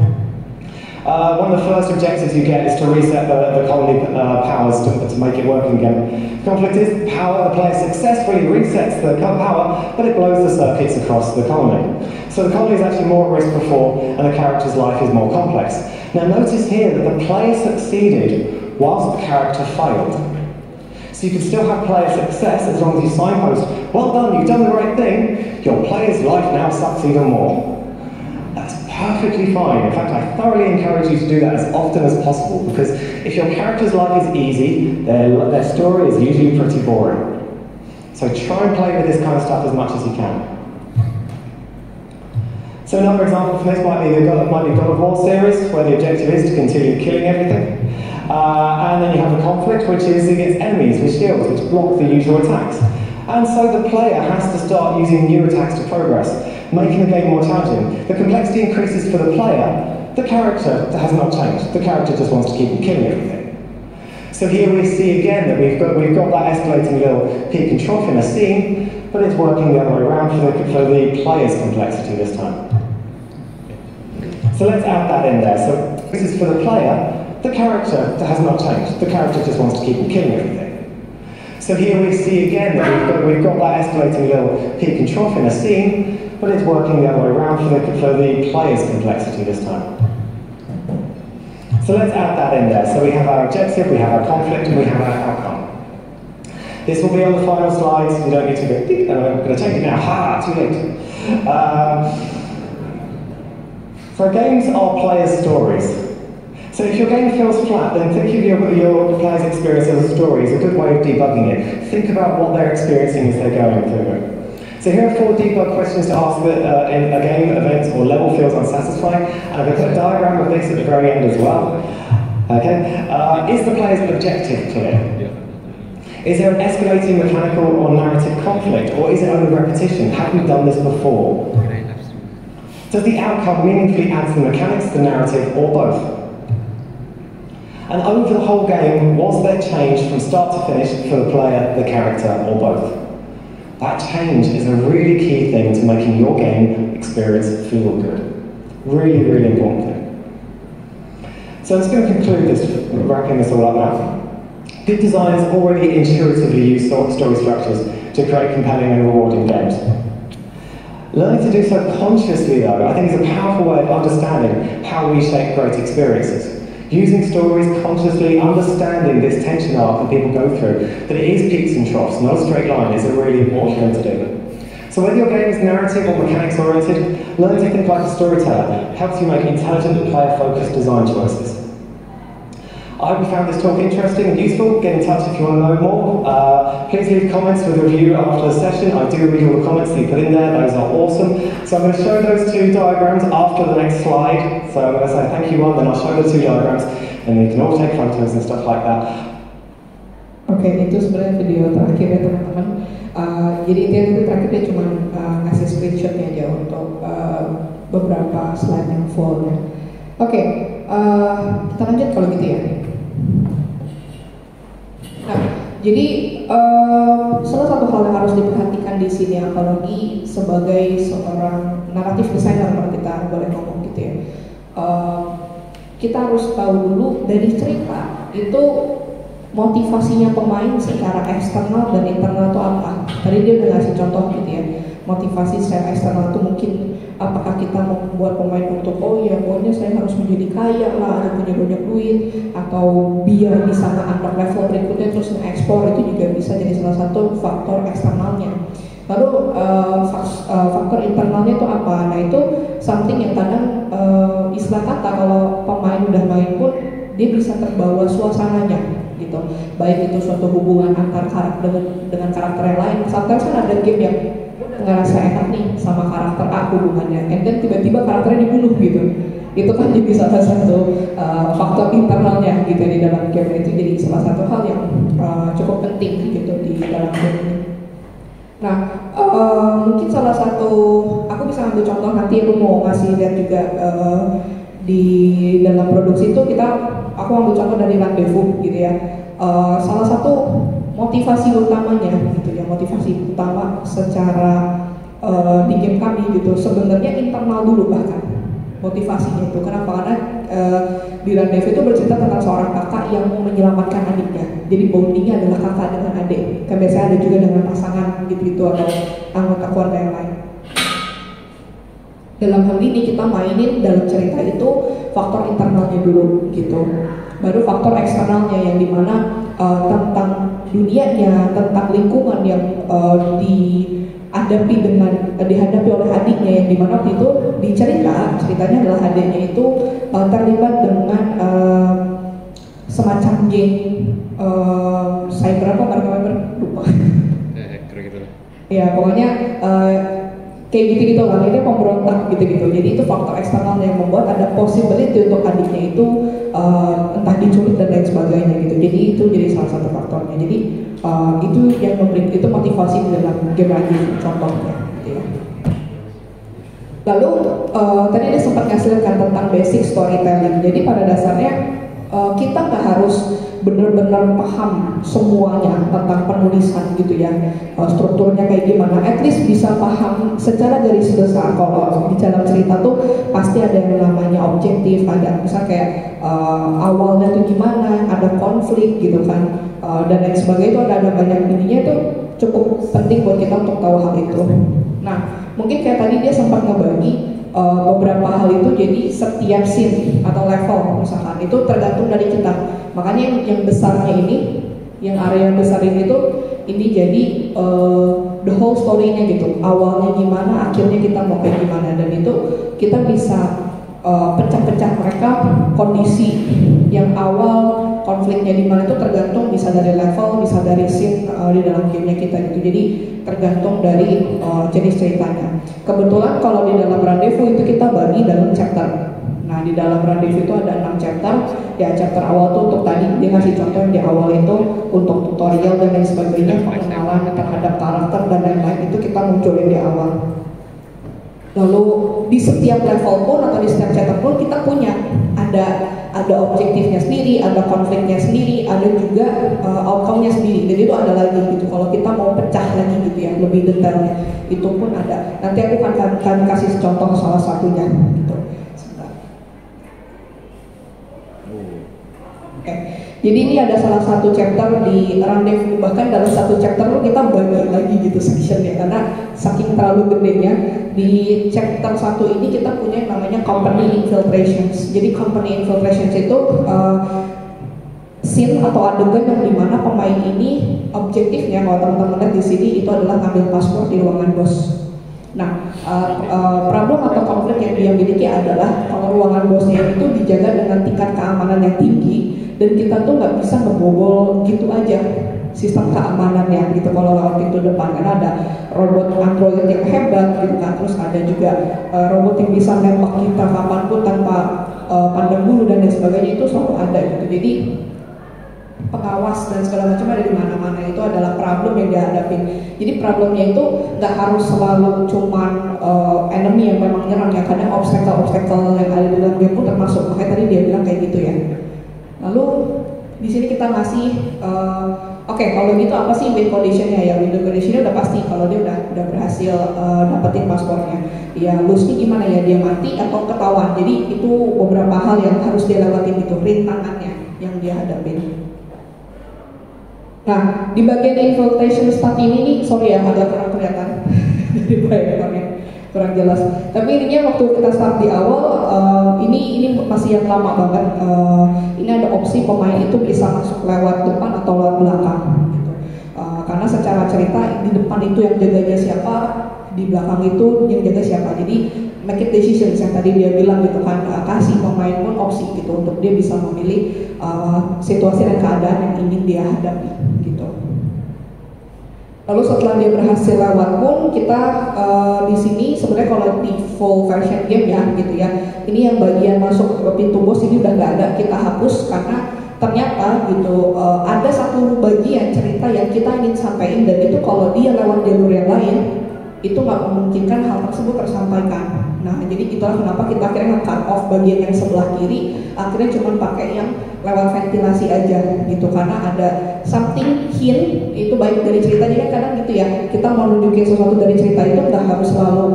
One of the first objectives you get is to reset the colony powers to make it work again. The conflict is power, the player successfully resets the power, but it blows the circuits across the colony. So the colony is actually more at risk before, and the character's life is more complex. Now notice here that the player succeeded whilst the character failed. So you can still have player success as long as you signpost, well done, you've done the right thing, your player's life now sucks even more. That's perfectly fine. In fact, I thoroughly encourage you to do that as often as possible, because if your character's life is easy, their story is usually pretty boring. So try and play with this kind of stuff as much as you can. So another example from this might be the God of War series, where the objective is to continue killing everything. And then you have a conflict, which is against enemies with shields, which block the usual attacks. And so the player has to start using new attacks to progress, making the game more challenging. The complexity increases for the player. The character has not changed. The character just wants to keep killing everything. So here we see again that we've got that escalating little peak and trough in a scene, but it's working the other way around for the player's complexity this time. So let's add that in there. So this is for the player. The character has not changed. The character just wants to keep killing everything. So here we see again that we've got that escalating little peak and trough in a scene, but it's working the other way around for the player's complexity this time. So let's add that in there. So we have our objective, we have our conflict, and we have our outcome. This will be on the final slides. You don't need to go, I'm going to change it now. Ha, too late. So games are players' stories. So if your game feels flat, then think of your player's experience as a story. It's a good way of debugging it. Think about what they're experiencing as they're going through it. So here are 4 debug questions to ask that in a game, event, or level feels unsatisfying. And I'm going to put a diagram of this at the very end as well. Okay. Is the player's objective clear? Is there an escalating mechanical or narrative conflict, or is it only repetition? Have we done this before? Does the outcome meaningfully add to the mechanics, the narrative, or both? And over the whole game, was there change from start to finish for the player, the character, or both? That change is a really key thing to making your game experience feel good. Really, really important thing. So I'm just going to conclude this, wrapping this all up now. Good designers already intuitively use story structures to create compelling and rewarding games. Learning to do so consciously, though, I think is a powerful way of understanding how we shape great experiences. Using stories consciously, understanding this tension arc that people go through, that it is peaks and troughs, not a straight line, is a really important thing to do. So whether your game is narrative or mechanics oriented, learn to think like a storyteller. Helps you make intelligent, player-focused design choices. I hope you found this talk interesting and useful. Get in touch if you want to know more. Please leave comments with a review after the session. I do read all the comments that you put in there. Those are awesome. So I'm going to show those 2 diagrams after the next slide. So I'm going to say thank you one, then I'll show the 2 diagrams, and you can all take photos and stuff like that. Oke, itu sebenarnya video terakhir ya teman-teman. Jadi itu terakhir dia cuma ngasih screenshotnya aja untuk beberapa slide yang full ya. Oke, kita lanjut kalau gitu ya. Nah, jadi salah satu hal yang harus diperhatikan di sini, apalagi sebagai seorang naratif designer kalau kita boleh ngomong gitu ya, kita harus tahu dulu dari cerita itu motivasinya pemain secara eksternal dan internal itu apa. Tadi dia udah ngasih contoh gitu ya. Motivasi secara eksternal itu mungkin apakah kita mau membuat pemain untuk pokoknya saya harus menjadi kaya lah, atau punya banyak duit, atau biar bisa nge-unlock level berikutnya terus nge-ekspor, itu juga bisa jadi salah satu faktor eksternalnya. Lalu faktor internalnya itu apa? Nah itu something yang kadang istilah kata kalau pemain udah main pun dia bisa terbawa suasananya gitu. Baik itu suatu hubungan antar karakter dengan karakter yang lain. Sometimes kan ada game yang ngerasa enak nih sama karakter A hubungannya, and then tiba-tiba karakternya dibunuh gitu. Itu kan jadi salah satu faktor internalnya gitu di dalam game itu, jadi salah satu hal yang cukup penting gitu di dalam game ini. Nah, mungkin salah satu, aku bisa ambil contoh nanti aku mau ngasih lihat juga di dalam produksi itu aku ambil contoh dari Rendezvous gitu ya. Salah satu motivasi utamanya gitu ya, motivasi utama secara di game kami gitu sebenarnya internal dulu bahkan motivasinya itu. Kenapa? Karena di Rendezvous itu bercerita tentang seorang kakak yang mau menyelamatkan adiknya. Jadi bondingnya adalah kakak dengan adik. Kan biasanya ada juga dengan pasangan gitu-gitu atau anggota keluarga yang lain. Dalam hal ini kita mainin dalam cerita itu faktor internalnya dulu gitu. Baru faktor eksternalnya yang dimana tentang dunianya, tentang lingkungan yang dihadapi oleh adiknya, yang dimana waktu itu di cerita ceritanya adalah adiknya itu terlibat dengan semacam geng cyber apa mereka lupa. Kira gitu lah. Ya pokoknya kayak gitu-gitu lah, ini pemberontak gitu-gitu. Jadi itu faktor eksternal yang membuat ada possibility untuk adiknya itu entah diculik dan lain sebagainya gitu. Jadi itu jadi salah satu faktornya. Jadi itu yang memberi itu motivasi di dalam game lagi contohnya. Gitu ya. Lalu tadi dia sempat ngasihkan tentang basic storytelling. Jadi pada dasarnya kita nggak harus benar-benar paham semuanya tentang penulisan gitu ya, strukturnya kayak gimana. At least bisa paham secara garis besar. Kalau di dalam cerita tuh pasti ada yang namanya objektif, ada misalnya kayak awalnya tuh gimana, ada konflik gitu kan, dan lain sebagainya. Itu ada banyak ininya, itu cukup penting buat kita untuk tahu hal itu. Nah mungkin kayak tadi dia sempat ngebagi beberapa hal itu, jadi setiap scene atau level misalkan itu tergantung dari kita. Makanya yang besarnya ini, yang area besar ini tuh ini jadi the whole story-nya gitu. Awalnya gimana, akhirnya kita mau kayak gimana, dan itu kita bisa pecah-pecah mereka kondisi yang awal konfliknya di mana itu tergantung, bisa dari level, bisa dari scene di dalam gamenya kita gitu. Jadi tergantung dari jenis ceritanya. Kebetulan kalau di dalam Rendezvous itu kita bagi dalam chapter. Nah di dalam Rendezvous itu ada 6 chapter. Ya chapter awal tuh untuk tadi dia ngasih contoh yang di awal itu untuk tutorial dan lain sebagainya, pengenalan terhadap karakter dan lain-lain itu kita munculin di awal. Lalu di setiap level pun atau di setiap chapter pun kita punya ada objektifnya sendiri, ada konfliknya sendiri, ada juga outcome-nya sendiri. Jadi itu ada lagi gitu. Kalau kita mau pecah lagi gitu ya, lebih detailnya, itu pun ada. Nanti aku akan kasih contoh salah satunya. Gitu. Oke. Jadi ini ada salah satu chapter di Rendezvous, bahkan dalam satu chapter kita bagi lagi gitu sectionnya karena saking terlalu gedenya. Di chapter 1 ini kita punya yang namanya company infiltrations. Jadi company infiltrations itu scene atau adegan yang dimana pemain ini objektifnya, kalau teman-teman lihat di sini, itu adalah ngambil paspor di ruangan bos. Nah, problem atau konflik yang dia miliki adalah kalau ruangan bosnya itu dijaga dengan tingkat keamanan yang tinggi, dan kita tuh nggak bisa ngebobol gitu aja sistem keamanannya gitu kalau lewat pintu depan, karena ada robot android yang hebat gitu kan, terus ada juga robot yang bisa nembak kita kapanpun tanpa pandang bulu dan lain sebagainya, itu selalu ada gitu. Jadi pengawas dan segala macam ada di mana-mana, itu adalah problem yang dihadapi. Jadi problemnya itu nggak harus selalu cuman enemy yang memang nyerang ya, kadang obstacle yang ada di dalam game pun termasuk. Makanya tadi dia bilang kayak gitu ya. Lalu di sini kita ngasih oke, kalau gitu apa sih win conditionnya ya? Win conditionnya udah pasti kalau dia udah berhasil dapetin paspornya. Ya lose-nya gimana ya? Dia mati atau ketahuan. Jadi itu beberapa hal yang harus dia lewatin gitu, rintangannya yang dia hadapin. Nah, di bagian infiltration start ini nih, sorry ya agak kurang kelihatan dari bayangannya, kurang jelas. Tapi intinya waktu kita start di awal, ini masih yang lama banget. Ini ada opsi pemain itu bisa masuk lewat depan atau lewat belakang. Gitu. Karena secara cerita di depan itu yang jaganya siapa, di belakang itu yang jaga siapa. Jadi make it decisions yang tadi dia bilang gitu kan, kasih pemain pun opsi gitu untuk dia bisa memilih situasi dan keadaan yang ingin dia hadapi gitu. Lalu setelah dia berhasil lewat pun kita di sini sebenarnya kalau di full version game ya gitu ya, ini yang bagian masuk ke pintu bos ini udah nggak ada, kita hapus karena ternyata gitu ada satu bagian cerita yang kita ingin sampaikan, dan itu kalau dia lewat jalur yang lain itu nggak memungkinkan hal tersebut tersampaikan. Nah, jadi itulah kenapa kita akhirnya nge-cut off bagian yang sebelah kiri, akhirnya cuma pakai yang lewat ventilasi aja gitu, karena ada something hint itu baik dari cerita. Jadi kadang gitu ya, kita mau nunjukin sesuatu dari cerita itu nggak harus selalu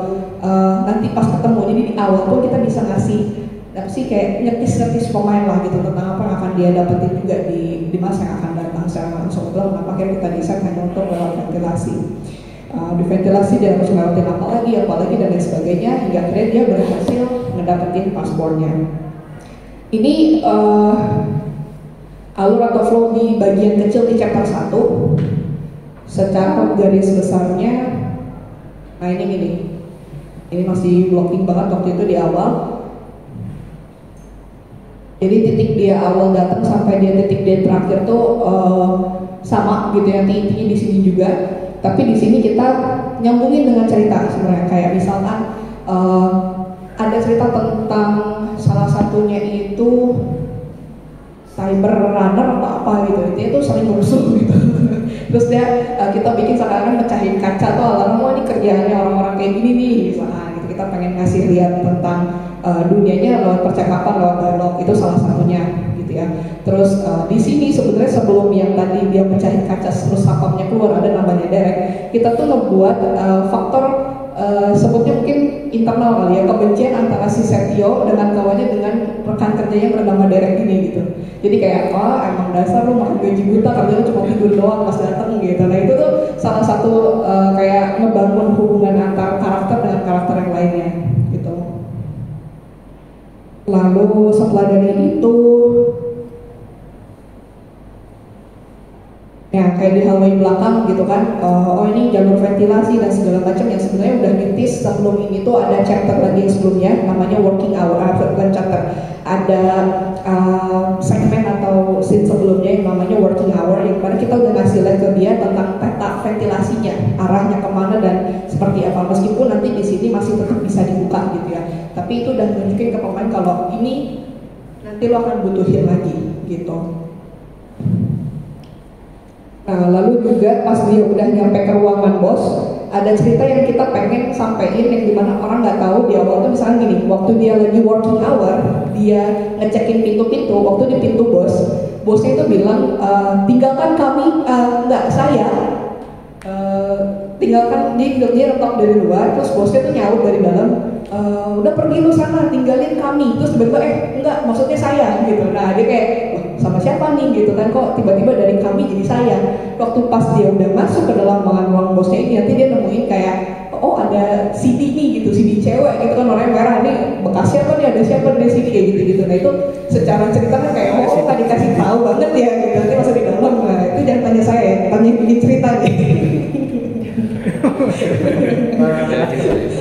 nanti pas ketemu. Jadi di awal tuh kita bisa ngasih kayak nyetis pemain lah gitu tentang apa yang akan dia dapetin juga di masa yang akan datang secara langsung. Itulah kenapa kita desain hanya untuk lewat ventilasi. Di ventilasi dia harus ngelewatin apalagi dan lain sebagainya, hingga akhirnya dia berhasil ngedapetin paspornya. Ini alur atau flow di bagian kecil di chapter 1 secara garis besarnya. Nah ini masih blocking banget waktu itu di awal. Jadi titik dia awal datang sampai dia titik dia terakhir tuh sama gitu ya, intinya di sini juga. Tapi di sini kita nyambungin dengan cerita sebenarnya, kayak misalkan ada cerita tentang salah satunya itu cyber runner atau apa gitu, dia tuh sering rusuh gitu. Terus dia kita bikin sekarang pecahin kaca tuh alarm, wah ini kerjaannya orang-orang kayak gini nih misalnya gitu. Kita pengen ngasih lihat tentang dunianya lewat percakapan, lewat dialog, itu salah satunya gitu ya. Terus di sini sebenarnya sebelum yang tadi dia pecahin kaca terus sapamnya keluar, ada namanya Derek. Kita tuh ngebuat faktor sebutnya mungkin internal kali ya, kebencian antara si Setio dengan kawannya dengan rekan kerjanya bernama Derek ini gitu. Jadi kayak emang dasar lu makan gaji buta, kerjanya cuma tidur doang pas dateng gitu. Nah itu tuh salah satu kayak ngebangun hubungan antara karakter dengan karakter yang lainnya gitu. Lalu setelah dari itu ya kayak di hallway belakang gitu kan, oh ini jalur ventilasi dan segala macam yang sebenarnya udah ditis sebelum ini tuh ada chapter lagi yang sebelumnya namanya working hour, bukan chapter, ada segmen atau scene sebelumnya yang namanya working hour, yang mana kita udah ngasih lihat ke dia tentang peta ventilasinya, arahnya kemana dan seperti apa, meskipun nanti di sini masih tetap bisa dibuka gitu ya, tapi itu udah nunjukin ke pemain kalau ini nanti lo akan butuhin lagi gitu. Nah, lalu juga pas dia udah nyampe ke ruangan bos, ada cerita yang kita pengen sampein yang dimana orang nggak tahu di awal tuh. Misalnya gini, waktu dia lagi working hour, dia ngecekin pintu-pintu, waktu di pintu bosnya itu bilang tinggalkan kami, nggak saya, tinggalkan, dia retok dari luar, terus bosnya tuh nyaut dari dalam, udah pergi lu sana, tinggalin kami, terus tiba-tiba enggak, maksudnya saya gitu. Nah dia kayak sama siapa nih gitu kan, kok tiba-tiba dari kami jadi saya. Waktu pas dia udah masuk ke dalam ruang bosnya ini, nanti dia nemuin kayak oh ada CD nih gitu, CD cewek gitu kan, warnanya merah, ini bekas siapa nih, ada siapa di CD kayak gitu-gitu. Nah itu secara cerita kan kayak oh tadi kasih tahu banget ya gitu, nanti masuk di dalam. Nah itu jangan tanya saya ya, tanya yang bikin cerita nih.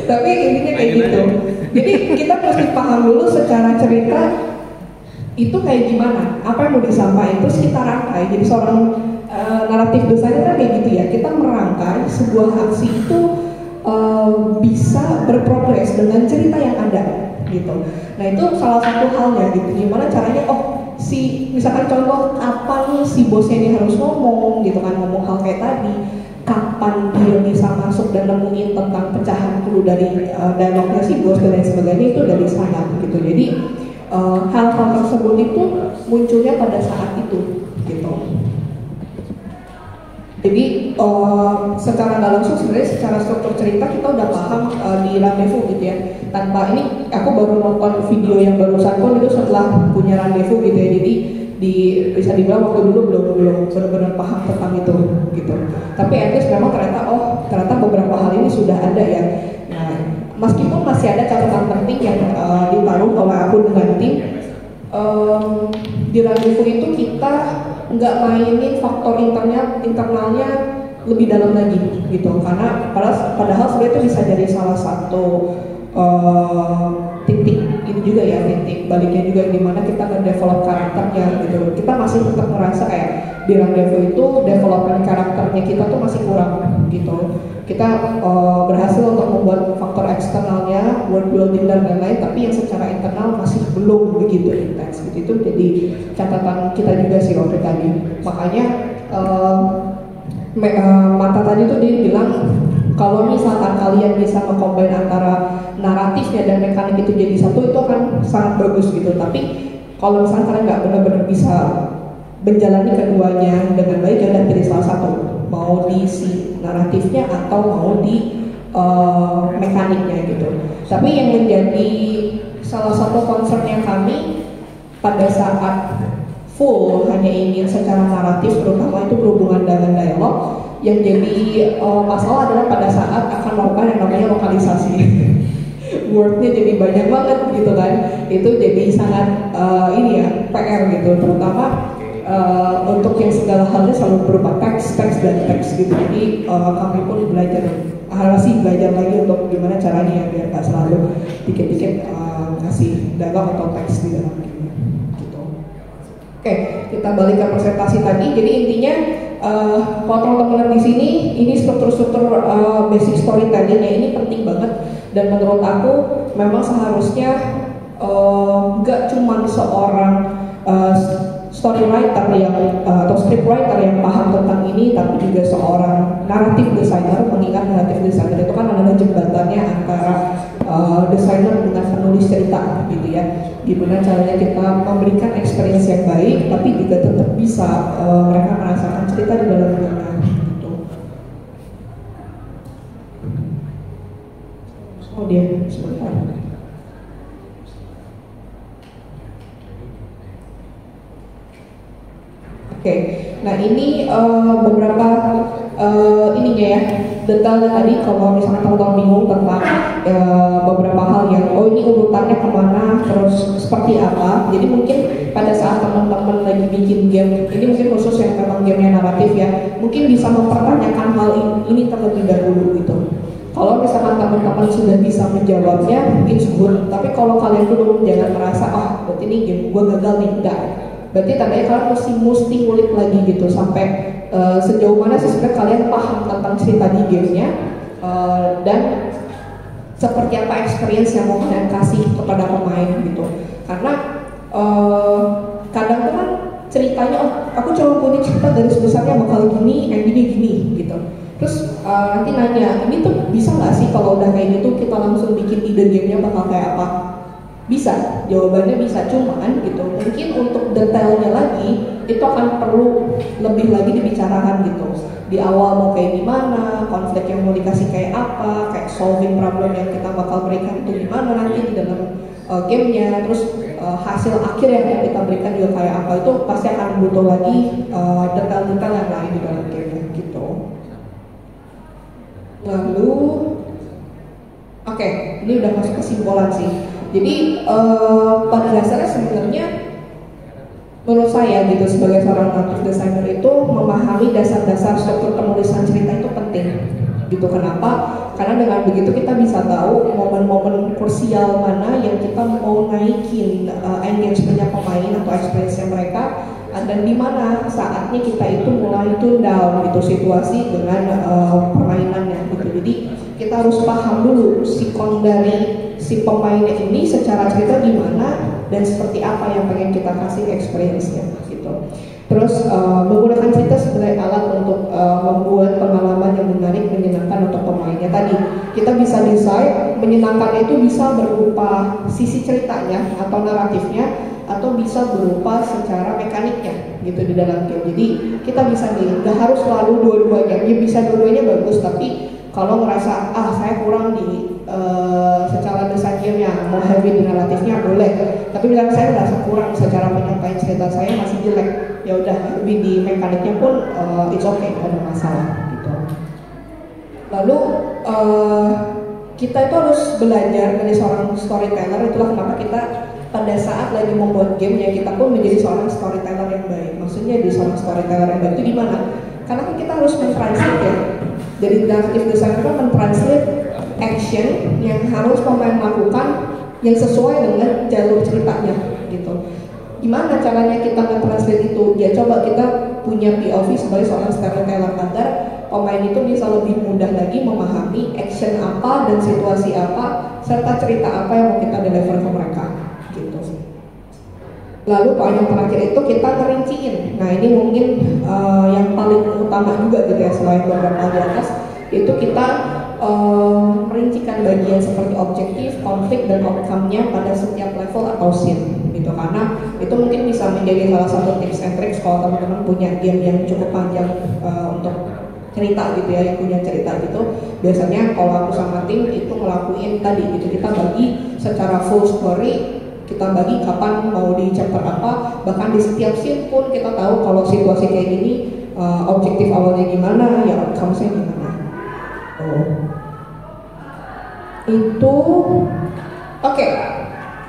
Tapi intinya kayak gitu. Jadi kita mesti paham dulu secara cerita itu kayak gimana, apa yang mau disampaikan, terus kita rangkai. Jadi seorang naratif desainer kan kayak gitu ya, kita merangkai sebuah aksi itu bisa berprogres dengan cerita yang ada gitu. Nah itu salah satu halnya gitu, gimana caranya misalkan contoh kapan si bosnya ini harus ngomong gitu kan, ngomong hal kayak tadi, kapan dia bisa masuk dan nemuin tentang pecahan clue dari dialognya si bos dan lain sebagainya, itu dari sana gitu. Jadi hal-hal tersebut itu munculnya pada saat itu gitu. Jadi secara nggak langsung sebenarnya secara struktur cerita kita udah paham di Rendezvous gitu ya. Tanpa ini aku baru nonton video yang barusan pun itu setelah punya Rendezvous gitu ya. Jadi bisa dibilang waktu dulu belum benar-benar paham tentang itu gitu. Tapi at least memang ternyata beberapa hal ini sudah ada ya. Nah, meskipun masih ada catatan penting yang ditaruh oleh aku dengan tim, di Rendezvous itu kita nggak mainin faktor internalnya lebih dalam lagi gitu, karena padahal sebenarnya itu bisa jadi salah satu titik ini juga ya, titik baliknya juga dimana kita nge-develop karakternya gitu. Kita masih tetap merasa kayak di Rendezvous itu development karakternya kita tuh masih kurang gitu. Kita berhasil untuk membuat faktor eksternalnya, world building dan lain-lain, tapi yang secara internal masih belum begitu intens gitu. Itu jadi catatan kita juga sih waktu tadi. Makanya Mata tadi tuh dia bilang kalau misalkan kalian bisa mengcombine antara naratifnya dan mekanik itu jadi satu, itu akan sangat bagus gitu. Tapi kalau misalkan kalian nggak benar-benar bisa menjalani keduanya dengan baik, ya udah pilih salah satu, mau di si naratifnya atau mau di mekaniknya gitu. Tapi yang menjadi salah satu concernnya kami pada saat full hanya ingin secara naratif, terutama itu berhubungan dengan dialog, yang jadi masalah adalah pada saat akan melakukan yang namanya lokalisasi. Wordnya jadi banyak banget gitu kan, itu jadi sangat ini ya PR gitu, terutama untuk yang segala halnya selalu berupa teks dan teks gitu. Jadi kami pun masih belajar lagi untuk gimana caranya ya biar nggak selalu dikit-dikit ngasih dialog atau teks di dalam game gitu. Oke, kita balik ke presentasi tadi. Jadi intinya kalau teman-teman lihat di sini, ini struktur-struktur basic storytelling ini penting banget. Dan menurut aku memang seharusnya nggak cuma seorang story writer yang atau script writer yang paham tentang ini, tapi juga seorang narrative designer. Mengingat narrative designer itu kan adalah jembatannya antara desainer dengan penulis cerita, gitu ya. Gimana caranya kita memberikan experience yang baik, tapi juga tetap bisa mereka merasakan cerita di dalam dunia, gitu. Oh dia sebentar. Oke, nah ini beberapa ininya ya, detailnya tadi. Kalau misalnya teman-teman bingung tentang beberapa hal yang ini urutannya kemana, terus seperti apa. Jadi mungkin pada saat teman-teman lagi bikin game, ini mungkin khusus yang memang gamenya naratif ya, mungkin bisa mempertanyakan hal ini terlebih dahulu gitu. Kalau misalkan teman-teman sudah bisa menjawabnya, it's good. Tapi kalau kalian belum, jangan merasa berarti ini game gue gagal nih, enggak. Berarti tandanya kalian mesti ngulik lagi gitu sampai sejauh mana sih sebenarnya kalian paham tentang cerita di gamenya, dan seperti apa experience yang mau kalian kasih kepada pemain gitu. Karena kadang tuh kan ceritanya aku cuma punya cerita garis besarnya bakal gini, gini gitu. Terus nanti nanya, ini tuh bisa nggak sih kalau udah kayak gitu kita langsung bikin ide gamenya bakal kayak apa? Bisa, jawabannya bisa, cuman gitu mungkin untuk detailnya lagi itu akan perlu lebih lagi dibicarakan gitu. Di awal mau kayak gimana, konflik yang mau dikasih kayak apa, kayak solving problem yang kita bakal berikan itu gimana nanti di dalam gamenya, terus hasil akhir yang kita berikan juga kayak apa, itu pasti akan butuh lagi detail-detail yang lain di dalam gamenya gitu. Lalu, oke, ini udah masuk kesimpulan sih. Jadi pada dasarnya sebenarnya menurut saya gitu sebagai seorang narrative designer itu memahami dasar-dasar struktur penulisan cerita itu penting gitu. Kenapa? Karena dengan begitu kita bisa tahu momen-momen krusial mana yang kita mau naikin engagement-nya pemain atau experience-nya mereka, dan di mana saatnya kita itu mulai tune down gitu situasi dengan permainannya gitu. Jadi kita harus paham dulu sikon dari si pemainnya ini secara cerita gimana dan seperti apa yang pengen kita kasih experience-nya gitu. Terus menggunakan cerita sebagai alat untuk membuat pengalaman yang menarik, menyenangkan untuk pemainnya. Tadi kita bisa decide menyenangkan itu bisa berupa sisi ceritanya atau naratifnya, atau bisa berupa secara mekaniknya gitu di dalam game. Jadi kita bisa milih, nggak harus selalu dua-duanya. Ya bisa dua-duanya bagus, tapi kalau ngerasa saya kurang di secara desain game yang mau heavy di naratifnya boleh. Tapi bila saya merasa kurang secara penyampaian cerita saya masih jelek, ya udah lebih di mekaniknya pun it's okay, nggak ada masalah gitu. Lalu kita itu harus belajar menjadi seorang storyteller. Itulah kenapa kita pada saat lagi membuat game ya kita pun menjadi seorang storyteller yang baik. Maksudnya di seorang storyteller yang baik itu gimana? Karena kan kita harus mentranslate ya. Jadi narrative designer kan mentranslate action yang harus pemain lakukan yang sesuai dengan jalur ceritanya gitu. Gimana caranya kita mentranslate itu? Ya coba kita punya POV sebagai seorang storyteller agar pemain itu bisa lebih mudah lagi memahami action apa dan situasi apa serta cerita apa yang mau kita deliver ke mereka gitu. Lalu poin yang terakhir itu kita ngerinciin. Nah ini mungkin yang paling utama juga gitu ya, selain beberapa di atas, itu kita merincikan bagian seperti objektif, konflik, dan outcome-nya pada setiap level atau scene gitu. Karena itu mungkin bisa menjadi salah satu tips and tricks kalau teman-teman punya game yang cukup panjang untuk cerita gitu ya, yang punya cerita gitu. Biasanya kalau aku sama tim itu ngelakuin tadi gitu, kita bagi secara full story, kita bagi kapan mau di chapter apa, bahkan di setiap scene pun kita tahu kalau situasi kayak gini objektif awalnya gimana, ya outcome-nya gimana. Itu oke.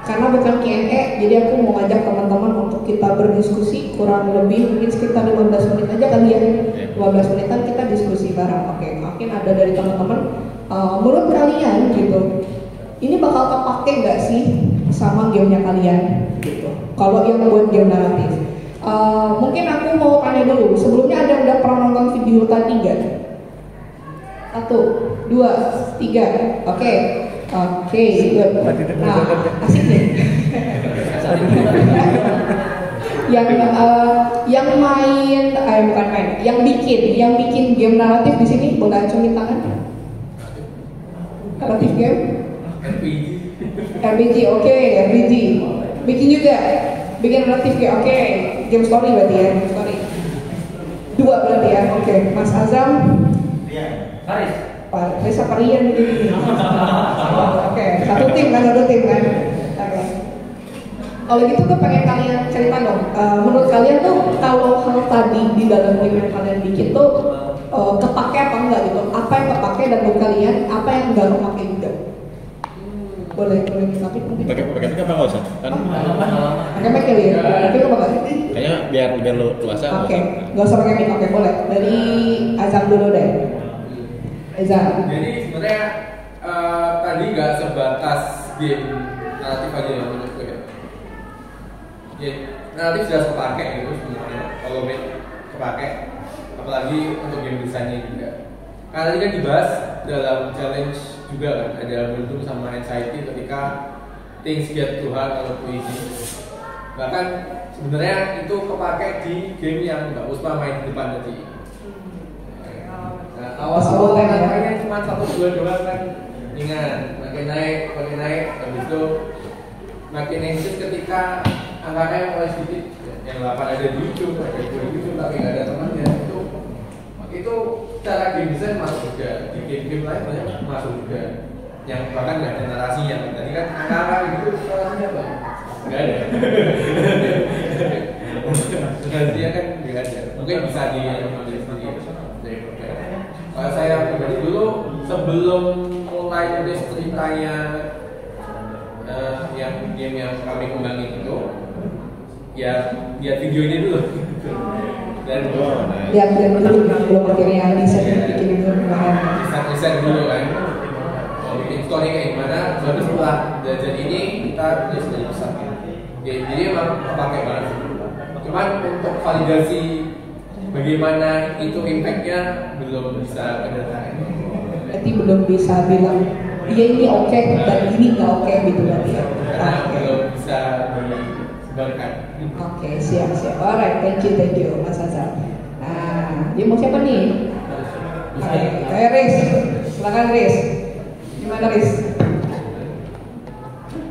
Karena bukan Q&A, jadi aku mau ngajak teman-teman untuk kita berdiskusi kurang lebih mungkin sekitar 15 menit aja kali ya. 15 menitan kita diskusi bareng. Oke, mungkin ada dari teman-teman menurut kalian gitu, ini bakal kepake nggak sih sama gamenya kalian gitu. Kalau yang buat game naratif, Mungkin aku mau tanya dulu. Sebelumnya ada yang udah pernah nonton video tadi nggak? 1, 2, 3. Oke, good. Nah, asik nih. yang main, bukan main, yang bikin game naratif di sini boleh acungin tangan. Naratif game? RPG, oke, RPG. Bikin juga, bikin naratif game, oke. Game story berarti ya, game story. 2 berarti ya, oke. Mas Azam? Iya, Faris. Faris apa Rian begini? Oke, satu tim kan. Oke. Kalau gitu tuh pengen kalian cerita dong. Menurut kalian tuh kalau hal tadi di dalam game yang kalian bikin tuh kepake apa enggak gitu? Apa yang kepake dan menurut kalian apa yang enggak kepake juga? Boleh tapi mungkin. Pakai mic apa nggak usah? Kan Pakai mic kali ya. Tapi apa enggak? kayaknya biar lu luasa. Oke, nggak usah pakai mic. Oke, boleh. Dari Azam dulu deh. Azam. Jadi sebenarnya tadi nggak sebatas game naratif aja ya menurutku ya. Naratif sudah kepake gitu sebenarnya. Kalau kepake, apalagi untuk game desainnya juga. Karena tadi kan dibahas dalam challenge juga kan, ada momentum sama anxiety ketika things get too hard atau too easy. Bahkan sebenarnya itu kepake di game yang Mbak Puspa main di depan tadi. Nah, awal-awal kayaknya cuma 1-2 doang kan, ingat makin naik, habis itu makin anxious ketika angkanya mulai sedikit, yang 8 ada di ujung, ada 2 di ujung tapi nggak ada temannya, itu cara game design masuk juga, di game-game lain banyak masuk juga, yang bahkan nggak ada narasinya. Tadi kan angka gitu narasinya apa? Nggak ada. Narasinya kan nggak ada. Mungkin bisa diambil sendiri. Kalau saya pribadi dulu sebelum mulai nulis ceritanya yang game yang kami kembangin itu, ya lihat videonya dulu. Dan lihat dulu belum akhirnya bikin riset dulu kan. Mau bikin story kayak gimana? Baru setelah belajar ini kita tulis dari besar. Jadi emang kepake banget. Cuman untuk validasi bagaimana itu impactnya belum bisa kedatangan. Berarti belum bisa bilang iya ini oke dan ini nggak oke gitu berarti ya. Karena belum bisa disebarkan. Oke, siap. Alright, thank you Mas Azam. Nah, dia mau siapa nih? Oke, Riz, silakan Riz. Gimana Riz?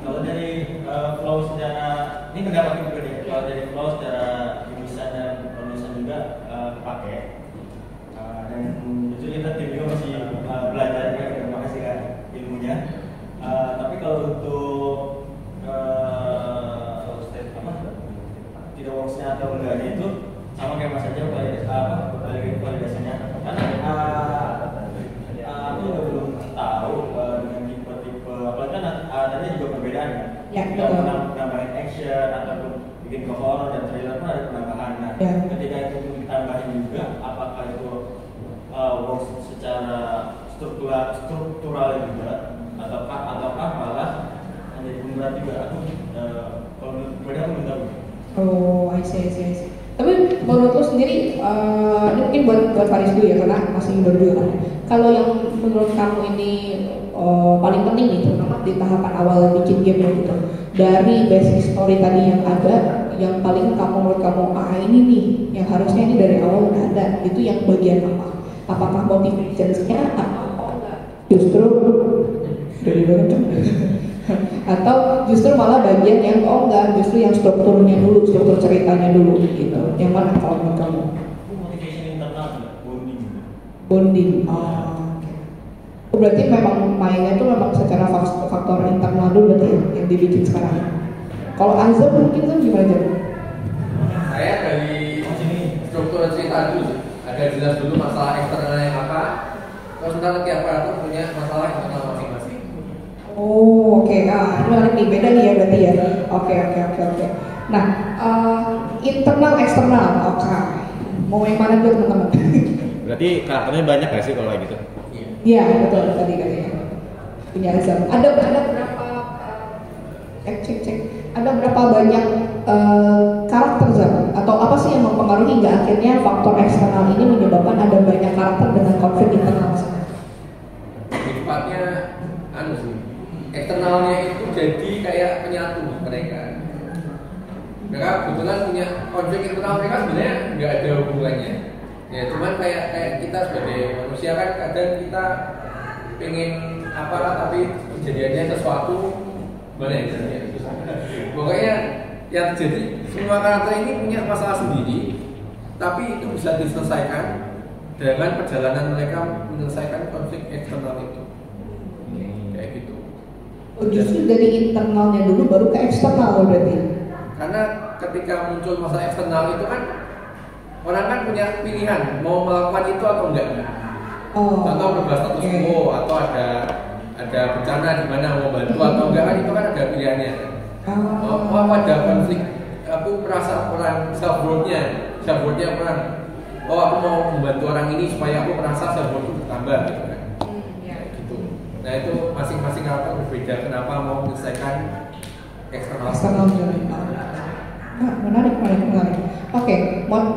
Kalau dari flow secara ini pendapat pribadi. Kalau dari flow secara desain dan penulisan juga kepake. Dan itu kita tim juga masih belajar ya. Terima kasih kan ilmunya. Tapi kalau untuk tidak worksnya atau enggaknya itu sama kayak Mas aja validasinya. Karena aku juga belum tahu dengan tipe-tipe apalagi kan adanya juga perbedaan kan. Ya, Kita menambahin action ataupun bikin ke horror dan thriller pun ada penambahan. Nah, ya. ketika itu ditambahin juga, apakah itu works secara struktural juga ataukah malah menjadi pemberat juga? Aku kalau menurut aku belum tahu. Oh, I see. Tapi menurut lo sendiri, ini mungkin buat Faris dulu ya karena masih berdua. Kalau yang menurut kamu ini paling penting nih, terutama di tahapan awal bikin game gitu, dari basic story tadi yang ada, yang paling menurut kamu ini nih, yang harusnya ini dari awal udah ada, itu yang bagian apa? Apakah motivasinya atau justru dari banget atau justru malah bagian yang enggak, justru yang struktur ceritanya dulu gitu. Yang mana kalau menurut kamu? Motivation internal, Bonding. Berarti memang mainnya itu memang secara faktor internal dulu berarti yang dibikin sekarang. Kalau Azam mungkin kan gimana? Saya dari struktur cerita dulu sih. Agak jelas dulu masalah eksternalnya apa. Terus nanti tiap karakter punya masalah internal masing-masing. Oh, oke. Ini menarik nih, beda nih ya berarti ya. Oke. Nah, internal eksternal. Oke. Mau yang mana dulu teman-teman? Berarti karakternya banyak nggak sih kalau kayak gitu? Iya, betul tadi katanya. Punya Azam. Ada berapa cek. Ada berapa banyak karakter Zam Atau apa sih yang mempengaruhi hingga akhirnya faktor eksternal ini menyebabkan ada banyak karakter dengan konflik internal? Sifatnya anu sih, eksternalnya itu jadi kayak penyatu mereka. Mereka kebetulan punya konflik internal, mereka sebenarnya nggak ada hubungannya. Ya cuman kayak kita sebagai manusia kan kadang kita pengen apa tapi kejadiannya sesuatu mana ya? Pokoknya yang terjadi semua karakter ini punya masalah sendiri, tapi itu bisa diselesaikan dengan perjalanan mereka menyelesaikan konflik eksternal itu. Kayak gitu. Oh, justru dari internalnya dulu baru ke eksternal berarti. Karena ketika muncul masalah eksternal itu kan orang kan punya pilihan mau melakukan itu atau enggak. Contoh berubah status quo atau ada bencana di mana mau bantu atau enggak kan itu kan ada pilihannya. Oh ada konflik, aku merasa orang self worthnya orang. Oh aku mau membantu orang ini supaya aku merasa self worth bertambah gitu kan. Gitu. Nah itu masing-masing karakter berbeda kenapa mau menyelesaikan eksternal. Menarik. Oke,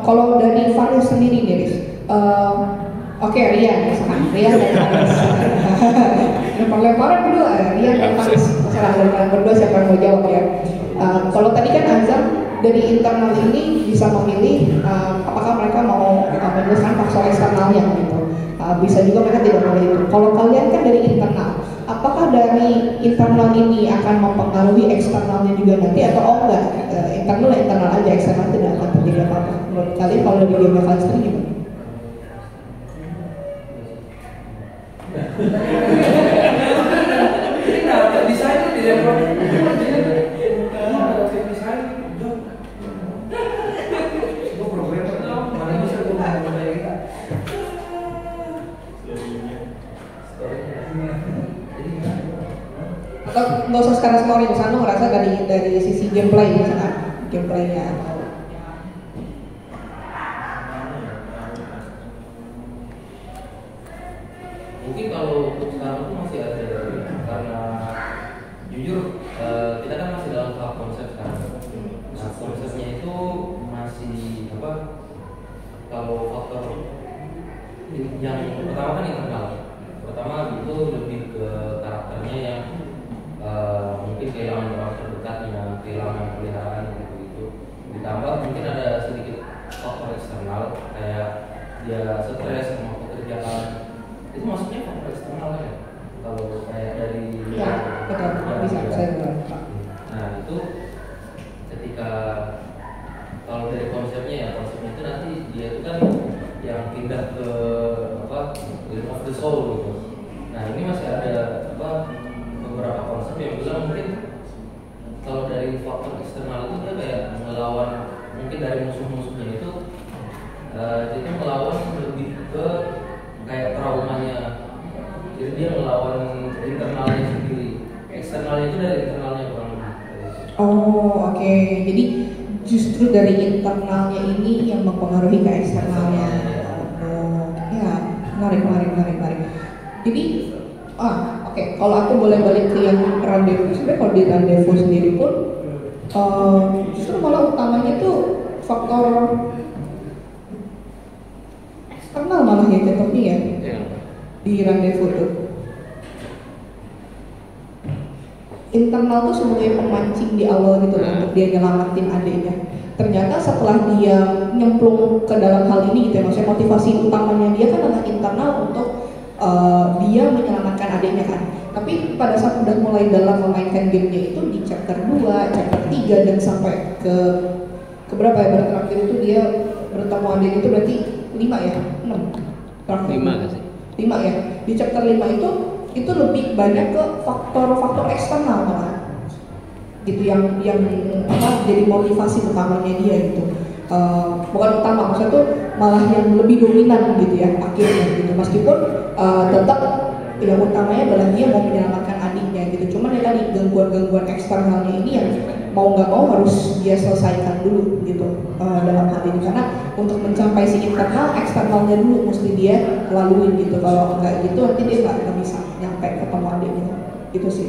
kalau dari Faris sendiri nih, Riz. Oke, Rian dan Faris. Lempar-lemparan berdua, Rian dan Faris. Masalah dari berdua siapa yang mau jawab ya? Kalau tadi kan Azam dari internal ini bisa memilih apakah mereka mau menyelesaikan faktor eksternalnya gitu. Bisa juga mereka tidak boleh itu. Kalau kalian kan dari internal, apakah dari internal ini akan mempengaruhi eksternalnya juga nanti atau enggak? Internal aja, eksternal tidak akan terjadi apa-apa. Menurut kalian kalau dari game kalian sendiri gimana? Desain di level Atau nggak usah sekarang story, misalnya ngerasa dari sisi gameplay misalkan gameplaynya atau mungkin kalau untuk sekarang itu masih ada karena jujur kita kan masih dalam tahap konsep sekarang. Nah konsepnya itu masih apa? Kalau faktor yang pertama kan internal. Pertama itu lebih ke karakternya yang mungkin kehilangan orang terdekatnya, kehilangan peliharaan gitu. Ditambah mungkin ada sedikit faktor eksternal kayak dia stres sama pekerjaan. Itu maksudnya faktor eksternal ya. Kalau kayak dari betul bisa saya bilang. Nah itu ketika kalau dari konsepnya itu nanti dia itu kan yang pindah ke apa Realm of the Soul gitu. Nah ini masih ada apa beberapa konsep yang bilang mungkin kalau dari faktor eksternal itu dia kayak melawan mungkin dari musuh-musuhnya itu jadi melawan lebih ke kayak traumanya, jadi dia melawan internalnya sendiri, eksternalnya itu dari internalnya kurang lebih. Oh oke. Jadi justru dari internalnya ini yang mempengaruhi ke eksternalnya. Ya menarik. Jadi oke. Kalau aku boleh balik ke yang Rendezvous, sebenarnya kalau di Rendezvous sendiri pun justru malah utamanya tuh faktor eksternal malah ya jatuhnya ya. Di Rendezvous tuh internal tuh sebagai pemancing di awal gitu loh, untuk dia nyelamatin adiknya. Ternyata setelah dia nyemplung ke dalam hal ini gitu ya, maksudnya motivasi utamanya dia kan adalah internal untuk dia menyelamatkan adiknya kan. Tapi pada saat udah mulai dalam memainkan gamenya itu di chapter 2, chapter 3 dan sampai ke berapa ya, terakhir itu dia bertemu adiknya itu berarti 5 ya? 6 5 sih? 5 ya. Di chapter 5 itu lebih banyak ke faktor-faktor eksternal malah gitu yang apa jadi motivasi utamanya dia gitu. Bukan utama, maksudnya tuh malah yang lebih dominan gitu ya akhirnya gitu, meskipun tetap yang utamanya adalah dia mau menyelamatkan adiknya gitu. Cuman ya tadi gangguan-gangguan eksternalnya ini yang mau nggak mau harus dia selesaikan dulu gitu dalam hal ini, karena untuk mencapai si internal, eksternalnya dulu mesti dia laluin gitu. Kalau nggak gitu nanti dia nggak bisa nyampe ketemu adiknya gitu sih.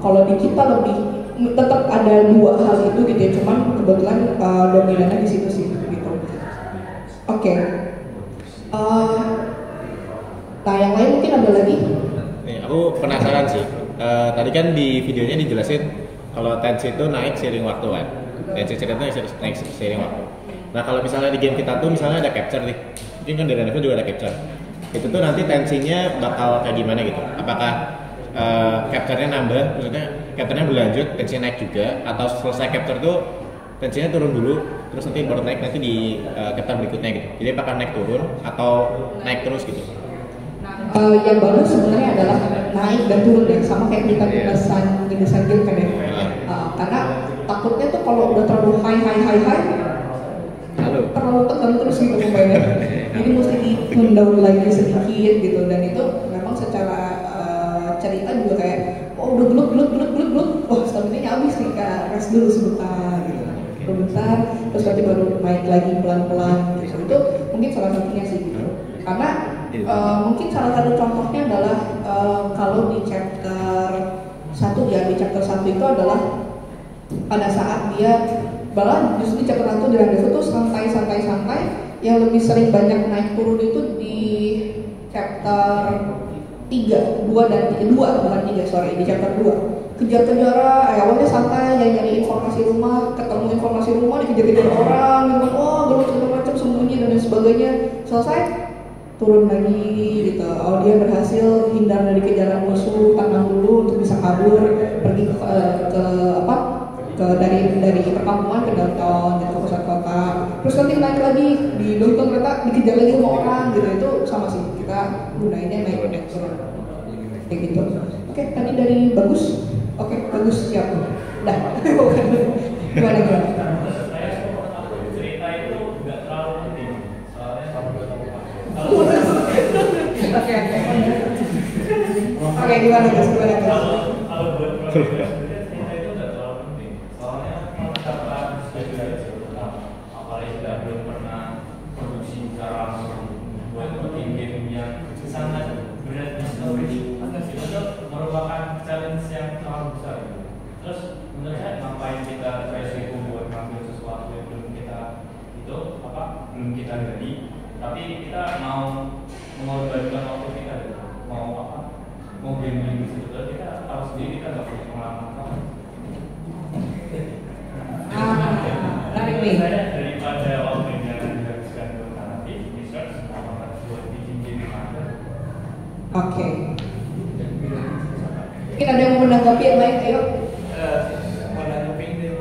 Kalau di kita lebih tetap ada dua hal itu gitu ya, cuman kebetulan dominannya di situ sih gitu. Oke. Nah yang lain mungkin ada lagi? Nih, aku penasaran sih. Tadi kan di videonya dijelasin kalau tensi itu naik seiring waktu kan. Tensi cerita itu naik seiring waktu. Nah kalau misalnya di game kita tuh misalnya ada capture nih, mungkin kan di Renova juga ada capture. Itu tuh nanti tensinya bakal kayak gimana gitu? Apakah capture-nya nambah, maksudnya capture-nya berlanjut, tensinya naik juga, atau selesai capture tuh tensinya turun dulu, terus nanti baru naik nanti di capture berikutnya gitu. Jadi apakah naik turun atau naik terus gitu? Yang bagus sebenarnya adalah naik dan turun ya, sama kayak kita desain game kan ya. Karena takutnya tuh kalau udah terlalu high terlalu tekan terus gitu pemainnya. Jadi mesti di tune down lagi sedikit gitu, dan itu memang secara cerita juga kayak udah gelut, stamina-nya habis nih, Kak, rest dulu sebentar gitu. Sebentar, terus nanti baru naik lagi pelan-pelan gitu. Itu mungkin salah satunya sih gitu. Karena mungkin salah satu contohnya adalah kalau di chapter 1 ya, di chapter 1 itu adalah pada saat dia bahkan justru di chapter 1 di Rendevu tuh santai, yang lebih sering banyak naik turun itu di chapter 2 dan 3, bukan 3, sorry, di chapter 2 kejar-kejaran, awalnya santai, yang nyari informasi rumah, ketemu informasi rumah, dikejar-kejar orang, gitu, gelut segala macam, sembunyi dan lain sebagainya, selesai turun lagi gitu. Dia berhasil hindar dari kejaran musuh, tenang dulu untuk bisa kabur, pergi dari perkampungan ke downtown, ke pusat kota, terus nanti naik lagi di downtown, ternyata dikejar lagi sama orang gitu. Itu sama sih, kita gunainnya naik turun kayak gitu. Oke, tadi dari bagus. Oke, bagus, siap. Udah. Gimana? Cerita itu nggak terlalu penting, soalnya Oke, gimana guys? kalau buat proses cerita itu nggak terlalu penting, soalnya percakapan sudah apalagi sudah belum pernah produksi secara langsung buat game yang sangat berat di storage, itu merupakan challenge yang terlalu besar. Terus menurut saya ngapain kita resiko buat ngambil sesuatu yang belum kita jadi, tapi kita mau mengorbankan waktu kita, mau game sebetulnya kita tahu sendiri, kita nggak punya pengalaman. Menarik nih. Daripada waktunya dihabiskan untuk nanti research, apakah buat bikin game mana? Oke. Mungkin ada yang mau menanggapi yang lain, ayo.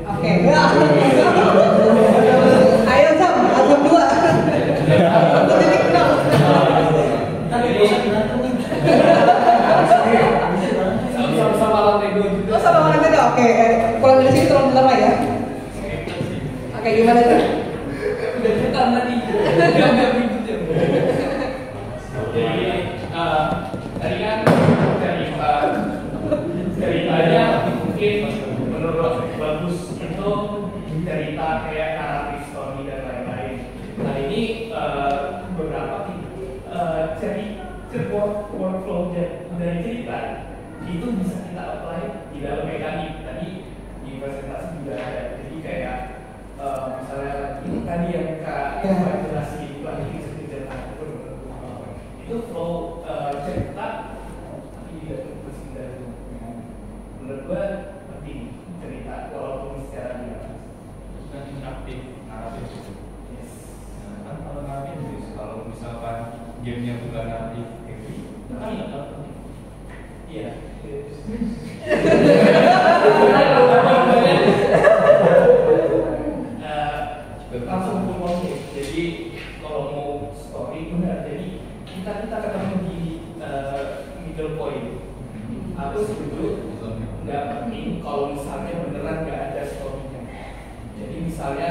Oke. Ayo Sam, Azam 2. Sama lantai 2 juga. Oh, sama lantai 2. Oke. Pulang dari sini tolong dengar ya. Oke, gimana tuh? Udah cerita tadi. Enggak ribut ya. Jadi tadi kan ceritanya mungkin menurut bagus itu cerita kayak naratif story dan lain-lain. Nah ini beberapa cerita workflow dari cerita itu bisa kita apply di dalam mekanik. Tadi di presentasi juga ada, jadi kayak misalnya ini tadi yang Kak jelasin lagi itu flow cerita menurut gue penting cerita walaupun secara naratif. Yes. Nah, kalau naratif, kalau misalkan gamenya bukan naratif kayak gitu, kan nggak terlalu penting. Iya. Langsung ke jadi kalau mau story benar, jadi kita ketemu di middle point. Aku setuju nggak penting kalau misalnya beneran nggak ada story-nya. Jadi misalnya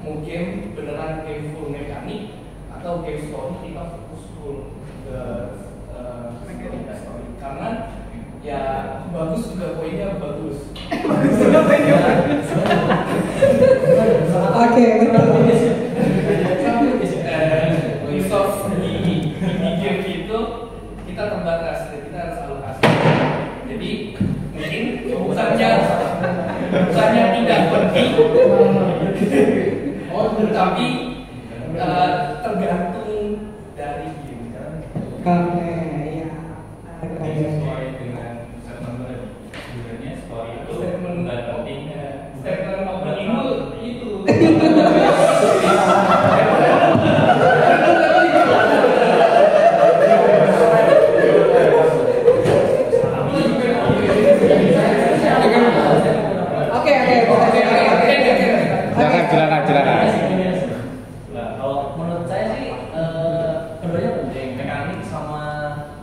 mau game beneran game full mekanik atau game story, kita fokus full ke story, karena ya bagus juga poinnya bagus. Oke, betul. Resource di game itu kita terbatas, jadi kita harus alokasi. Jadi bukannya tidak penting, tapi tergantung dari game kan. Oke, ya. Sesuai dengan statement tadi. Sebenarnya story itu nggak penting. Statement opening itu. Silakan. Nah, kalau menurut saya sih keduanya penting, mekanik sama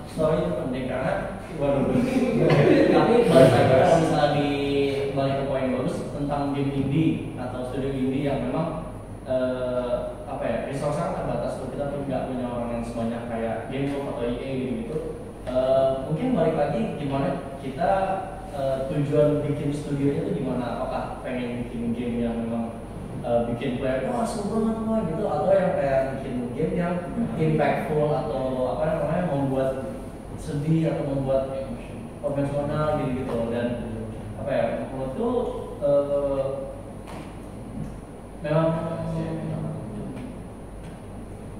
story itu penting karena tapi balik lagi kalau misalnya di balik ke poin bagus tentang game indie atau studio indie yang memang resource-nya terbatas tuh, kita tuh nggak punya orang yang sebanyak kayak GameWorks atau EA gitu. Mungkin balik lagi gimana kita tujuan bikin studionya itu gimana? Apakah pengen bikin game yang memang bikin player wah seru banget wah gitu, atau yang kayak bikin game yang impactful atau membuat sedih atau membuat emosional gitu dan menurutku memang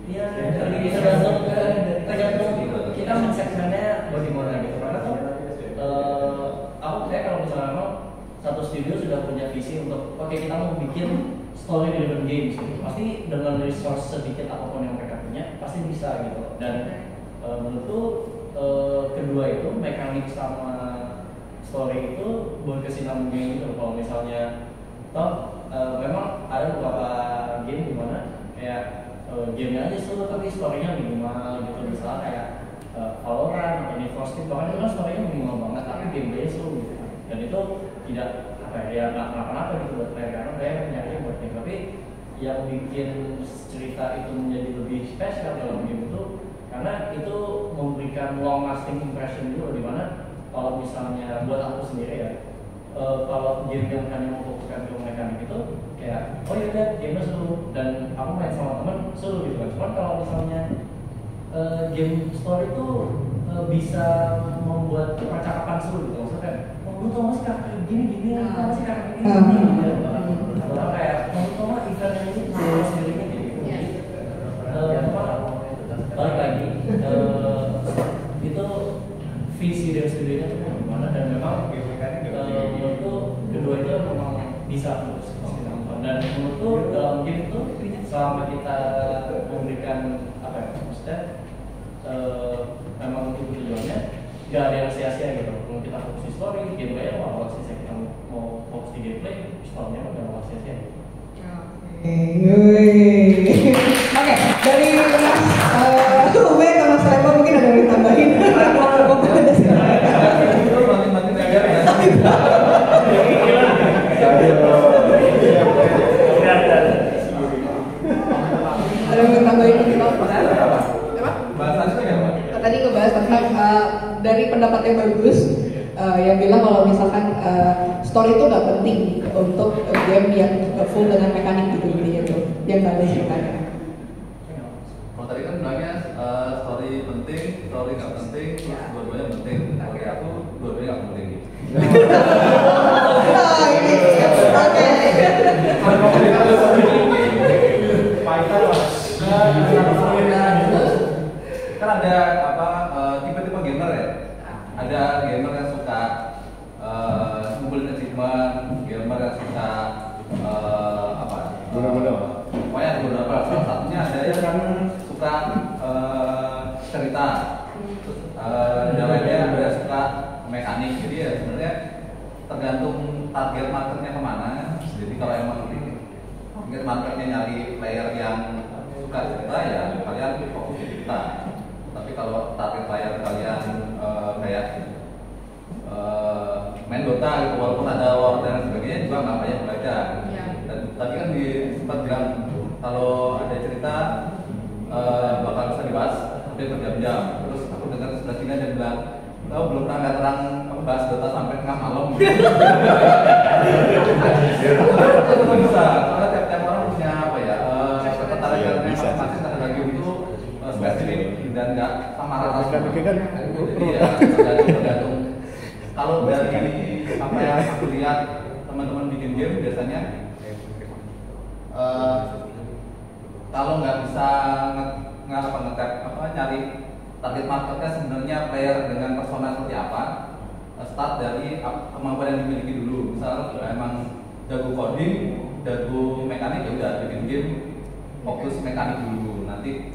ya tergantung kita men-segmennya bagaimana gitu karena tuh aku kayak kalau misalnya memang satu studio sudah punya visi untuk oke kita mau bikin story driven games gitu. Pasti dengan resource sedikit apapun yang mereka punya pasti bisa gitu dan menurutku kedua itu mekanik sama story itu berkesinambungan gitu. Kalau misalnya memang ada beberapa game di mana kayak gamenya aja seru tapi story-nya minimal gitu, misalnya kayak Valorant atau Need for Speed bahkan itu kan story-nya minimal banget tapi gamenya seru gitu dan itu tidak nggak kenapa-napa gitu buat player karena player nyari buat game, tapi yang bikin cerita itu menjadi lebih spesial dalam game itu karena itu memberikan long lasting impression juga, di mana kalau misalnya buat aku sendiri ya kalau game yang hanya memfokuskan ke mekanik itu kayak oh ya udah gamenya seru dan aku main sama temen seru gitu kan, cuman kalau misalnya game story itu bisa membuat percakapan seru gitu, maksudnya kan lu tau gak sih karakter gini lu tau gak sih karakter gini atau kayak lu tau gak event yang ini sama sendirinya gitu balik lagi itu visi dari studionya tuh gimana dan memang menurutku kedua itu memang bisa terus dan menurutku dalam game itu selama kita memberikan maksudnya memang itu tujuannya nggak ada yang sia-sia gitu. Kalau kita fokus di story, gameplay mau sia-sia, kita mau fokus di gameplay, story-nya udah mau sia-sia. Oke, dari Mas Ube ke Mas Lema mungkin ada yang ditambahin. Ada yang ditambahin kita apa? Tadi ngebahas tentang dari pendapat yang bagus yang bilang kalau misalkan story itu nggak penting untuk game yang full dengan mekanik gitu tuh yang bagus ceritanya. Kalau tadi kan bilangnya story penting, story nggak penting, dua-duanya penting. Bagi aku dua-duanya nggak penting. Ini oke. Kan ada tipe-tipe gamer ya. Ada gamer yang suka ngumpulin achievement, gamer yang suka pokoknya ada beberapa. Salah satunya ada yang suka cerita, terus ada lainnya ada suka mekanik. Jadi ya sebenarnya tergantung target marketnya kemana. Jadi kalau emang target marketnya nyari player yang suka cerita ya kalian fokus di cerita. Tapi kalau target player kalian kayak main Dota gitu, walaupun ada war dan sebagainya juga nggak banyak belajar. Dan tadi kan sempat bilang kalau ada cerita bakal bisa dibahas sampai berjam-jam. Terus aku dengar sebelah sini ada bilang, "Tahu belum pernah nggak terang bahas Dota sampai tengah malam." Itu bisa, karena tiap-tiap orang punya ketertarikan masing-masing terhadap game itu spesifik dan nggak sama rata semua. Jadi ya tergantung. Kalau dari apa yang aku lihat teman-teman bikin game biasanya kalau nggak bisa nyari target marketnya sebenarnya player dengan persona seperti apa, start dari kemampuan yang dimiliki dulu. Misalnya emang jago coding, jago mekanik, ya udah bikin game fokus mekanik dulu. Nanti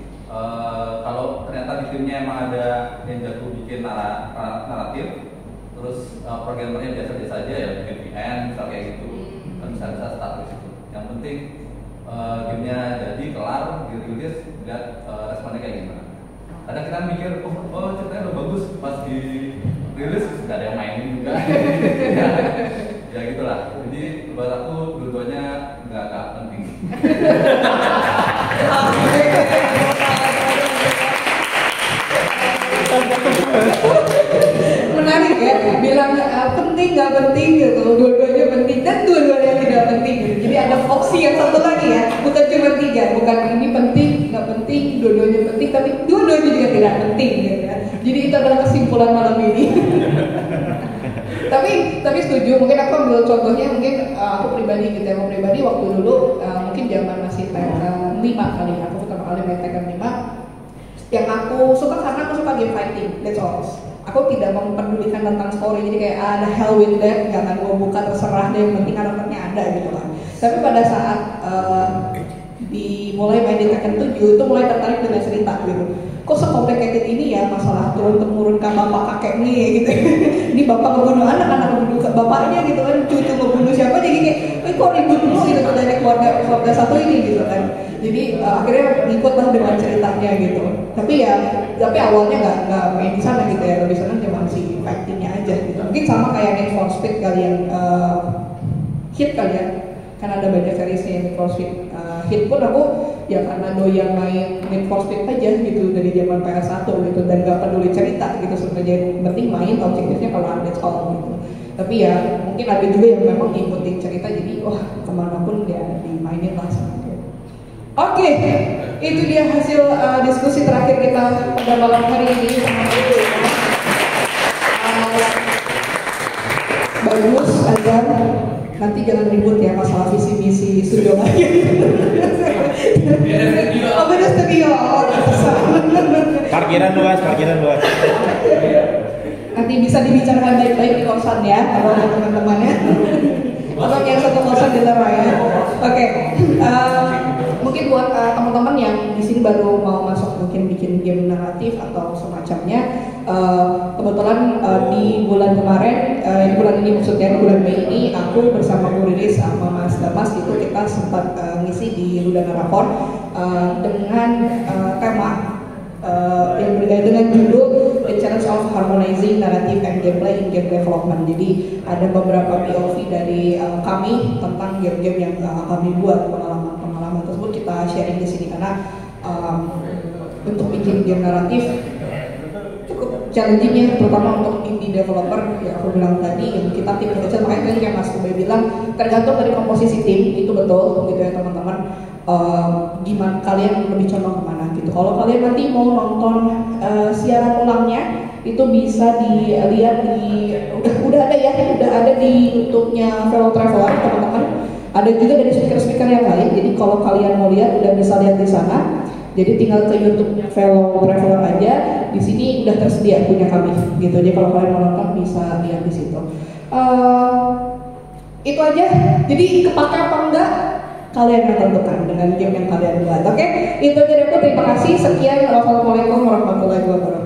kalau ternyata di timnya emang ada yang jago bikin naratif, terus programmernya biasa-biasa aja ya bikin VN, misal kayak gitu, kan bisa start dari situ. Yang penting gamenya jadi kelar, dirilis, lihat responnya kayak gimana. Kadang kita mikir, oh ceritanya udah bagus, pas di rilis nggak ada yang mainin juga. Ya gitulah. Jadi buat aku dua-duanya nggak penting. Menarik ya, bilang penting nggak penting gitu, dua-duanya penting dan dua-duanya tidak penting gitu. Jadi ada opsi yang satu lagi ya, bukan cuma tiga, bukan ini penting nggak penting, dua-duanya penting, tapi dua-duanya juga tidak penting gitu ya. Jadi itu adalah kesimpulan malam ini. tapi setuju, mungkin aku ambil contohnya, mungkin aku pribadi gitu ya, aku pribadi waktu dulu mungkin zaman masih Tekken 5 kali, aku pertama kali main Tekken 5. Yang aku suka karena aku suka game fighting, that's all. Aku tidak mempedulikan tentang story, jadi kayak the hell with that, nggak akan gue buka, terserah deh, yang penting karakternya ada gitu kan. Tapi pada saat dimulai main di Tekken 7 itu mulai tertarik dengan cerita gitu. Kok se-complicated ini ya masalah turun-temurun kan bapak kakek nih gitu. Ini bapak ngebunuh anak ngebunuh bapaknya gitu kan, cucu ngebunuh siapa, jadi kayak kok ribut dulu gitu dari keluarga satu ini gitu kan. Jadi akhirnya ngikutlah dengan ceritanya gitu. Tapi awalnya nggak main di sana gitu ya, lebih senang cuma si fightingnya aja gitu. Mungkin sama kayak Need for Speed kalian hit kalian, kan ada banyak seriesnya Need for Speed hit pun aku ya karena doyan main Need for Speed aja gitu dari zaman PS1 gitu, dan nggak peduli cerita gitu sebenarnya, yang penting main, objektifnya kalau that's all gitu. Tapi ya mungkin ada juga yang memang ngikutin cerita, jadi wah kemanapun ya dimainin lah sama dia. Oke, itu dia hasil diskusi terakhir kita pada malam hari ini. Bagus, agar nanti jangan ribut ya masalah visi misi studio lagi. Oh beda studio, Parkiran luas. Nanti bisa dibicarakan baik-baik di kosan ya, kalau teman-teman ya. Atau yang satu kosan di luar ya. Oke. Mungkin buat teman-teman yang di sini baru mau masuk mungkin bikin game naratif atau semacamnya, kebetulan di bulan kemarin, di bulan ini maksudnya di bulan Mei ini, aku bersama Bu Riris sama Mas Damas itu kita sempat ngisi di Ludana Rapor dengan tema yang berbeda dengan judul The Challenge of Harmonizing Narrative and Gameplay in Game Development. Jadi ada beberapa POV dari kami tentang game-game yang kami buat, pengalaman tersebut kita sharing di sini karena untuk bikin game naratif cukup challenging ya, terutama untuk indie developer ya aku bilang tadi, yang kita tim kecil, makanya tadi kayak Mas Ube bilang tergantung dari komposisi tim, itu betul gitu ya teman-teman. Gimana kalian lebih condong kemana gitu. Kalau kalian nanti mau nonton siaran ulangnya itu bisa dilihat di udah ada di YouTube-nya Fellow Traveler teman-teman. Ada juga dari speaker-speaker yang lain. Jadi kalau kalian mau lihat udah bisa lihat di sana. Jadi tinggal ke YouTube-nya Fellow Traveler aja. Di sini udah tersedia punya kami gitu. Jadi kalau kalian mau nonton bisa lihat di situ. Itu aja. Jadi kepake apa enggak? Kalian yang tentukan dengan game yang kalian buat. Oke? Itu aja dari aku. Terima kasih. Sekian. Wassalamualaikum warahmatullahi wabarakatuh.